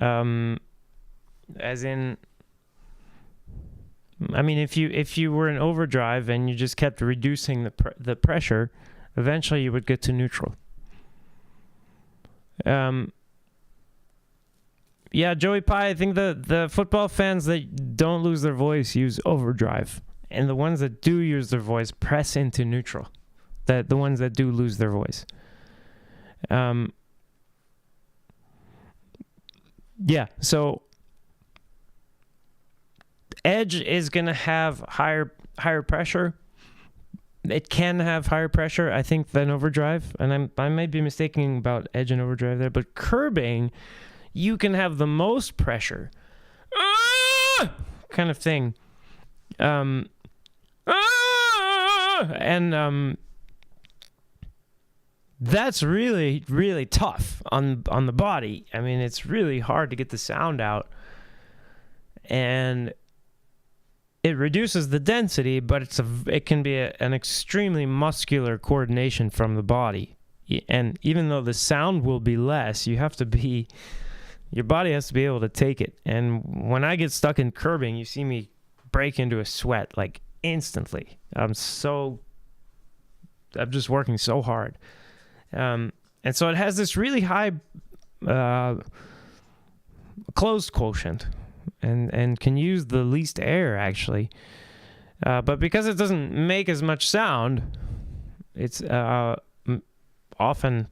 As in, I mean, if you were in overdrive and you just kept reducing the pressure, eventually you would get to neutral. Yeah, Joey Pie, I think the football fans that don't lose their voice use overdrive, and the ones that do use their voice press into neutral. The ones that do lose their voice. Yeah, so edge is going to have higher pressure. It can have higher pressure, I think, than overdrive. And I might be mistaking about edge and overdrive there. But curbing, you can have the most pressure. Kind of thing. That's really, really tough on the body. I mean, it's really hard to get the sound out. And it reduces the density, but it can be an extremely muscular coordination from the body. And even though the sound will be less, your body has to be able to take it. And when I get stuck in curbing, you see me break into a sweat like instantly. I'm just working so hard. And so it has this really high closed quotient. And can use the least air, actually. But because it doesn't make as much sound, it's often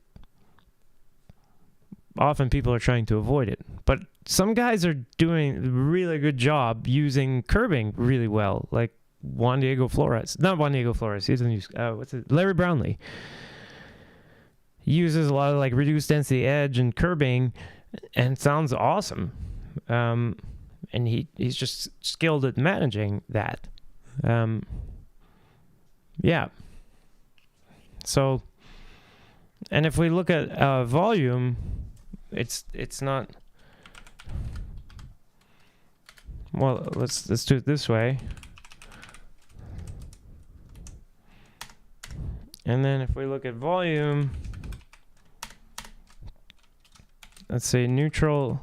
people are trying to avoid it. But some guys are doing a really good job using curbing really well, like Juan Diego Flores. Not Juan Diego Flores. He doesn't use, Larry Brownlee. He uses a lot of like reduced density edge and curbing, and sounds awesome. And he's just skilled at managing that. Yeah. So, and if we look at volume, it's not. Well, let's do it this way. And then if we look at volume, let's say neutral.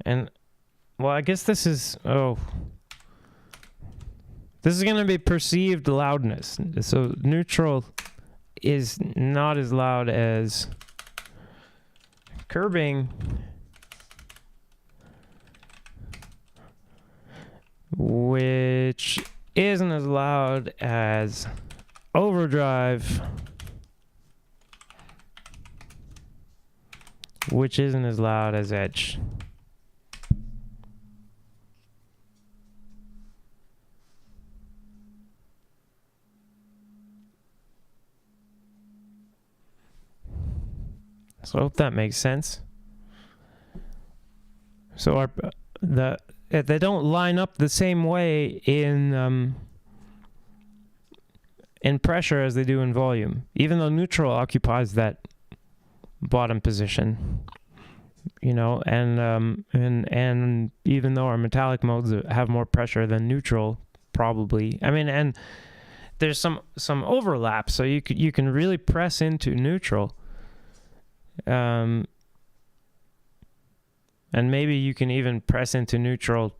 And, well, I guess this is going to be perceived loudness. So neutral is not as loud as curbing, which isn't as loud as overdrive, which isn't as loud as edge. So I hope that makes sense. So they don't line up the same way in pressure as they do in volume, even though neutral occupies that bottom position. You know, and even though our metallic modes have more pressure than neutral, probably. I mean, and there's some overlap, so you can really press into neutral. And maybe you can even press into neutral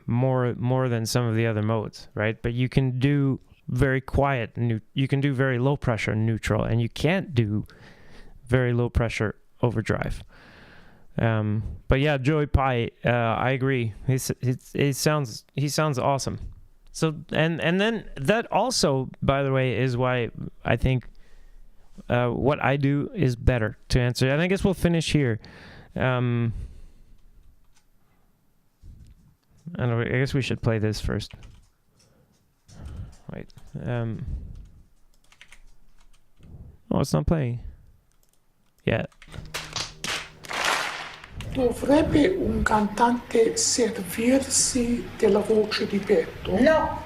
more than some of the other modes, right? But you can do very quiet, you can do very low pressure neutral, and you can't do very low pressure overdrive. But yeah, Joey Pie, I agree. He sounds awesome. So and then that also, by the way, is why I think what I do is better to answer. And I guess we'll finish here. I guess we should play this first. Wait. Oh, it's not playing. Yeah. Dovrebbe un cantante servirsi della voce di petto? No.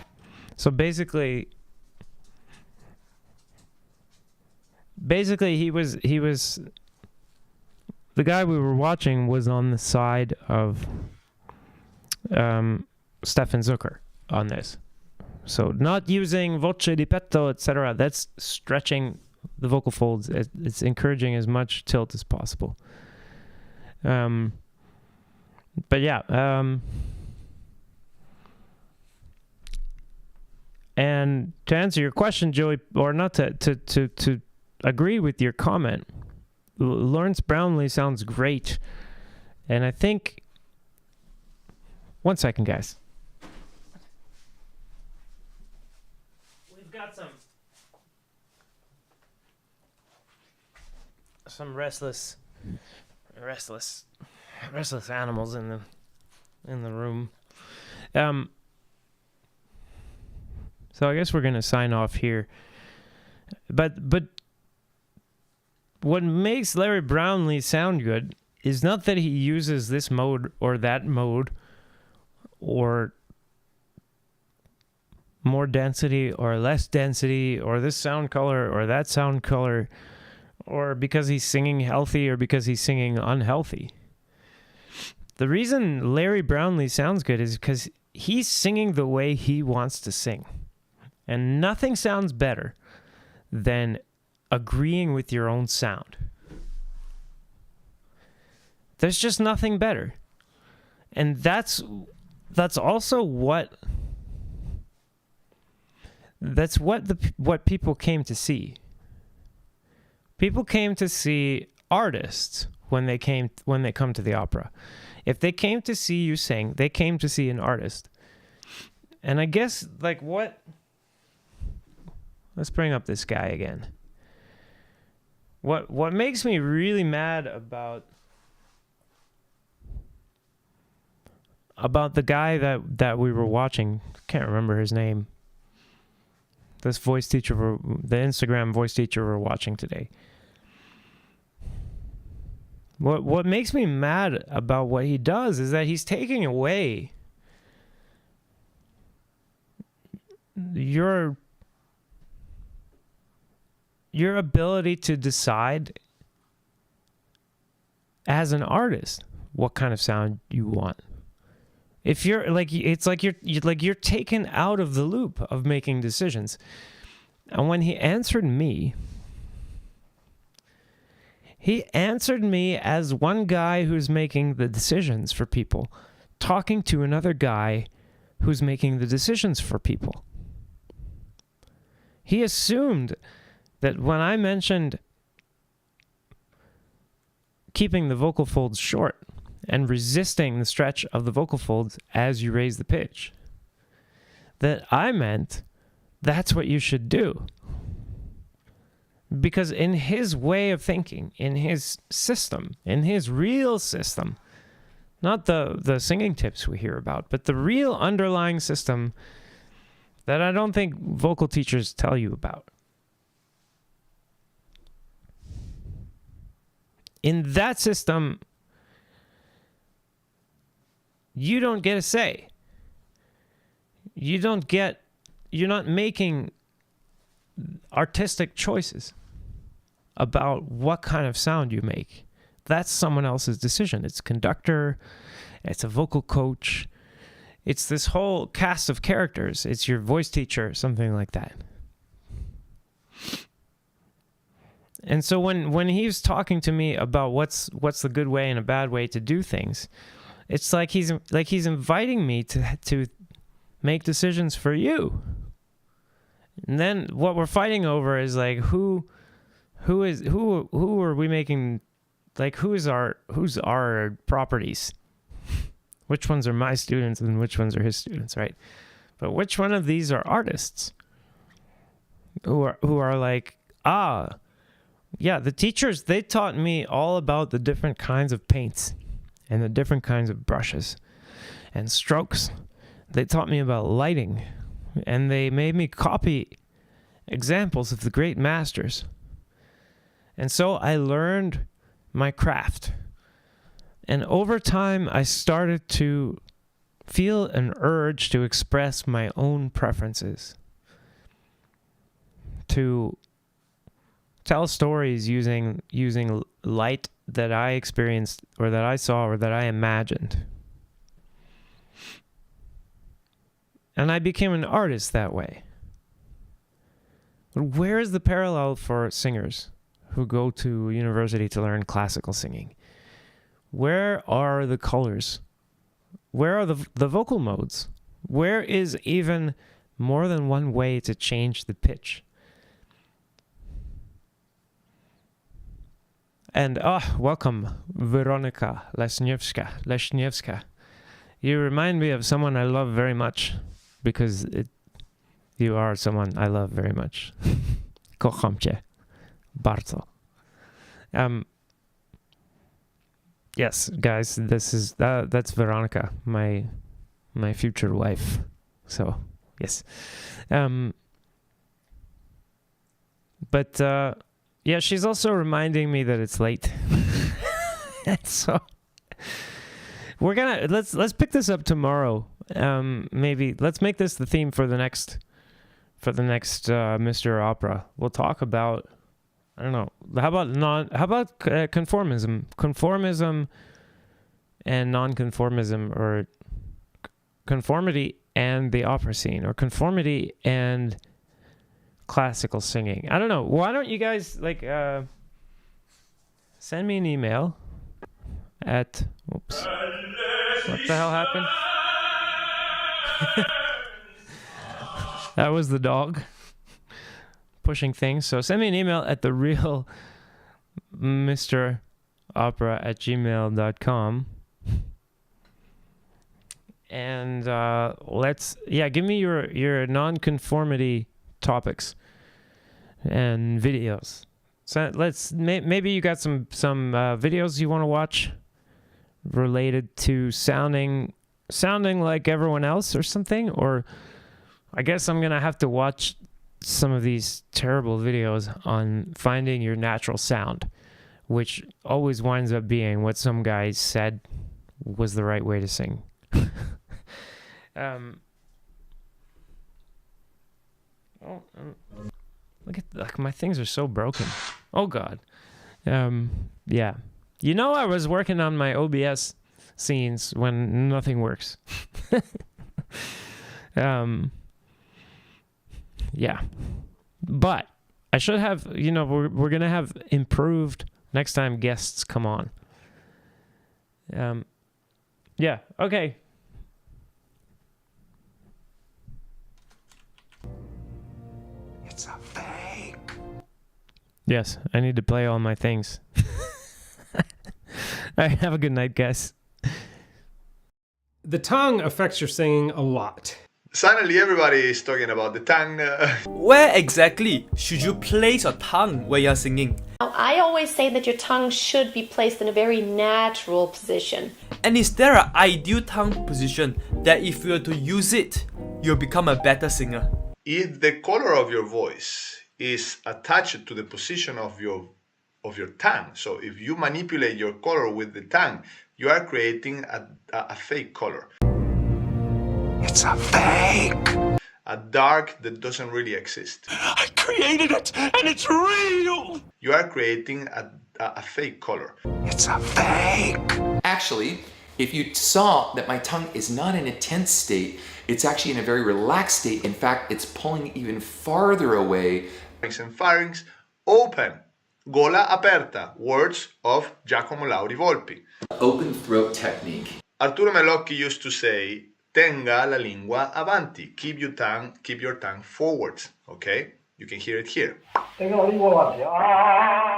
So basically he was the guy we were watching was on the side of Stefan Zucker on this. So not using voce di petto, etc. That's stretching the vocal folds. It's encouraging as much tilt as possible. But yeah, and to answer your question, Joey, or not to agree with your comment, Lawrence Brownlee sounds great. And I think, one second, guys. We've got some restless animals in the room. So I guess we're gonna sign off here. But what makes Larry Brownlee sound good is not that he uses this mode or that mode or more density or less density or this sound color or that sound color, or because he's singing healthy or because he's singing unhealthy. The reason Larry Brownlee sounds good is because he's singing the way he wants to sing. And nothing sounds better than agreeing with your own sound. There's just nothing better. And that's also what people came to see. People came to see artists when they come to the opera. If they came to see you sing, they came to see an artist. And I guess, like, what... Let's bring up this guy again. What makes me really mad about the guy that we were watching, can't remember his name. This voice teacher, the Instagram voice teacher we're watching today. What makes me mad about what he does is that he's taking away your ability to decide as an artist what kind of sound you want. If you're like, it's like you're taken out of the loop of making decisions. And when he answered me as one guy who's making the decisions for people, talking to another guy who's making the decisions for people. He assumed that when I mentioned keeping the vocal folds short and resisting the stretch of the vocal folds as you raise the pitch, that I meant that's what you should do. Because in his way of thinking, in his system, in his real system, not the singing tips we hear about, but the real underlying system that I don't think vocal teachers tell you about. In that system, you don't get a say. You're not making artistic choices about what kind of sound you make. That's someone else's decision. It's a conductor, it's a vocal coach, it's this whole cast of characters. It's your voice teacher, something like that. And so when he's talking to me about what's the good way and a bad way to do things, it's like he's inviting me to make decisions for you. And then what we're fighting over is like who are we making like who's our properties? Which ones are my students and which ones are his students, right? But which one of these are artists who are like, yeah, the teachers, they taught me all about the different kinds of paints and the different kinds of brushes and strokes. They taught me about lighting, and they made me copy examples of the great masters. And so I learned my craft. And over time, I started to feel an urge to express my own preferences, to tell stories using light that I experienced or that I saw or that I imagined. And I became an artist that way. But where is the parallel for singers who go to university to learn classical singing? Where are the colors? Where are the vocal modes? Where is even more than one way to change the pitch? And welcome, Veronika Leśniewska. You remind me of someone I love very much, because you are someone I love very much. Kocham cię bardzo. Yes, guys, that's Veronika, my future wife. So, yes. But yeah, she's also reminding me that it's late. So we're gonna let's pick this up tomorrow. Maybe let's make this the theme for the next Mr. Opera. We'll talk about, I don't know. How about conformism and non-conformism, or conformity and the opera scene, or conformity and classical singing. I don't know. Why don't you guys send me an email at oops. What the hell happened? That was the dog pushing things. So send me an email at therealmropera@gmail.com. And give me your non-conformity topics and videos. So maybe you got some videos you want to watch related to sounding like everyone else or something, or I guess I'm gonna have to watch some of these terrible videos on finding your natural sound, which always winds up being what some guy said was the right way to sing. Look, my things are so broken. Oh God. Yeah. You know, I was working on my OBS scenes when nothing works. Yeah. But I should have, we're going to have improved next time guests come on. Yeah. Okay. It's a fake. Yes, I need to play all my things. All right, have a good night, guys. The tongue affects your singing a lot. Suddenly everybody is talking about the tongue. Where exactly should you place your tongue when you're singing? I always say that your tongue should be placed in a very natural position. And is there an ideal tongue position that if you were to use it, you'll become a better singer? If the color of your voice is attached to the position of your tongue, so if you manipulate your color with the tongue, you are creating a fake color. It's a fake. A dark that doesn't really exist. I created it, and it's real. You are creating a fake color. It's a fake. Actually, if you saw that my tongue is not in a tense state, it's actually in a very relaxed state. In fact, it's pulling even farther away. Larynx and pharynx open. Gola aperta. Words of Giacomo Lauri Volpi. Open throat technique. Arturo Melocchi used to say, tenga la lingua avanti. Keep your tongue forwards. Okay? You can hear it here. Tenga la lingua avanti.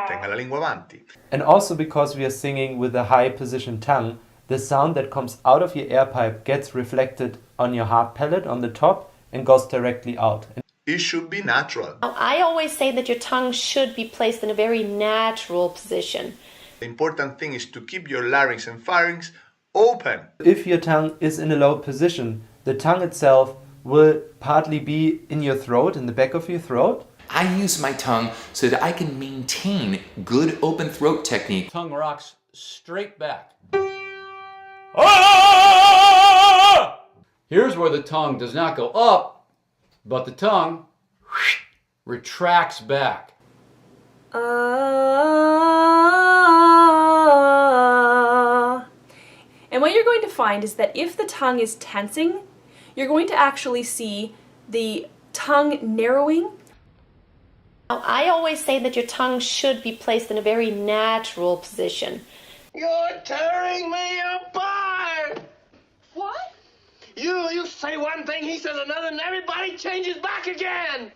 Tenga la lingua avanti. And also because we are singing with a high position tongue, the sound that comes out of your air pipe gets reflected on your hard palate on the top and goes directly out. It should be natural. I always say that your tongue should be placed in a very natural position. The important thing is to keep your larynx and pharynx open. If your tongue is in a low position, the tongue itself will partly be in your throat, in the back of your throat. I use my tongue so that I can maintain good open throat technique. Tongue rocks straight back. Here's where the tongue does not go up, but the tongue retracts back. And what you're going to find is that if the tongue is tensing, you're going to actually see the tongue narrowing. I always say that your tongue should be placed in a very natural position. You're tearing me apart! What? You say one thing, he says another, and everybody changes back again!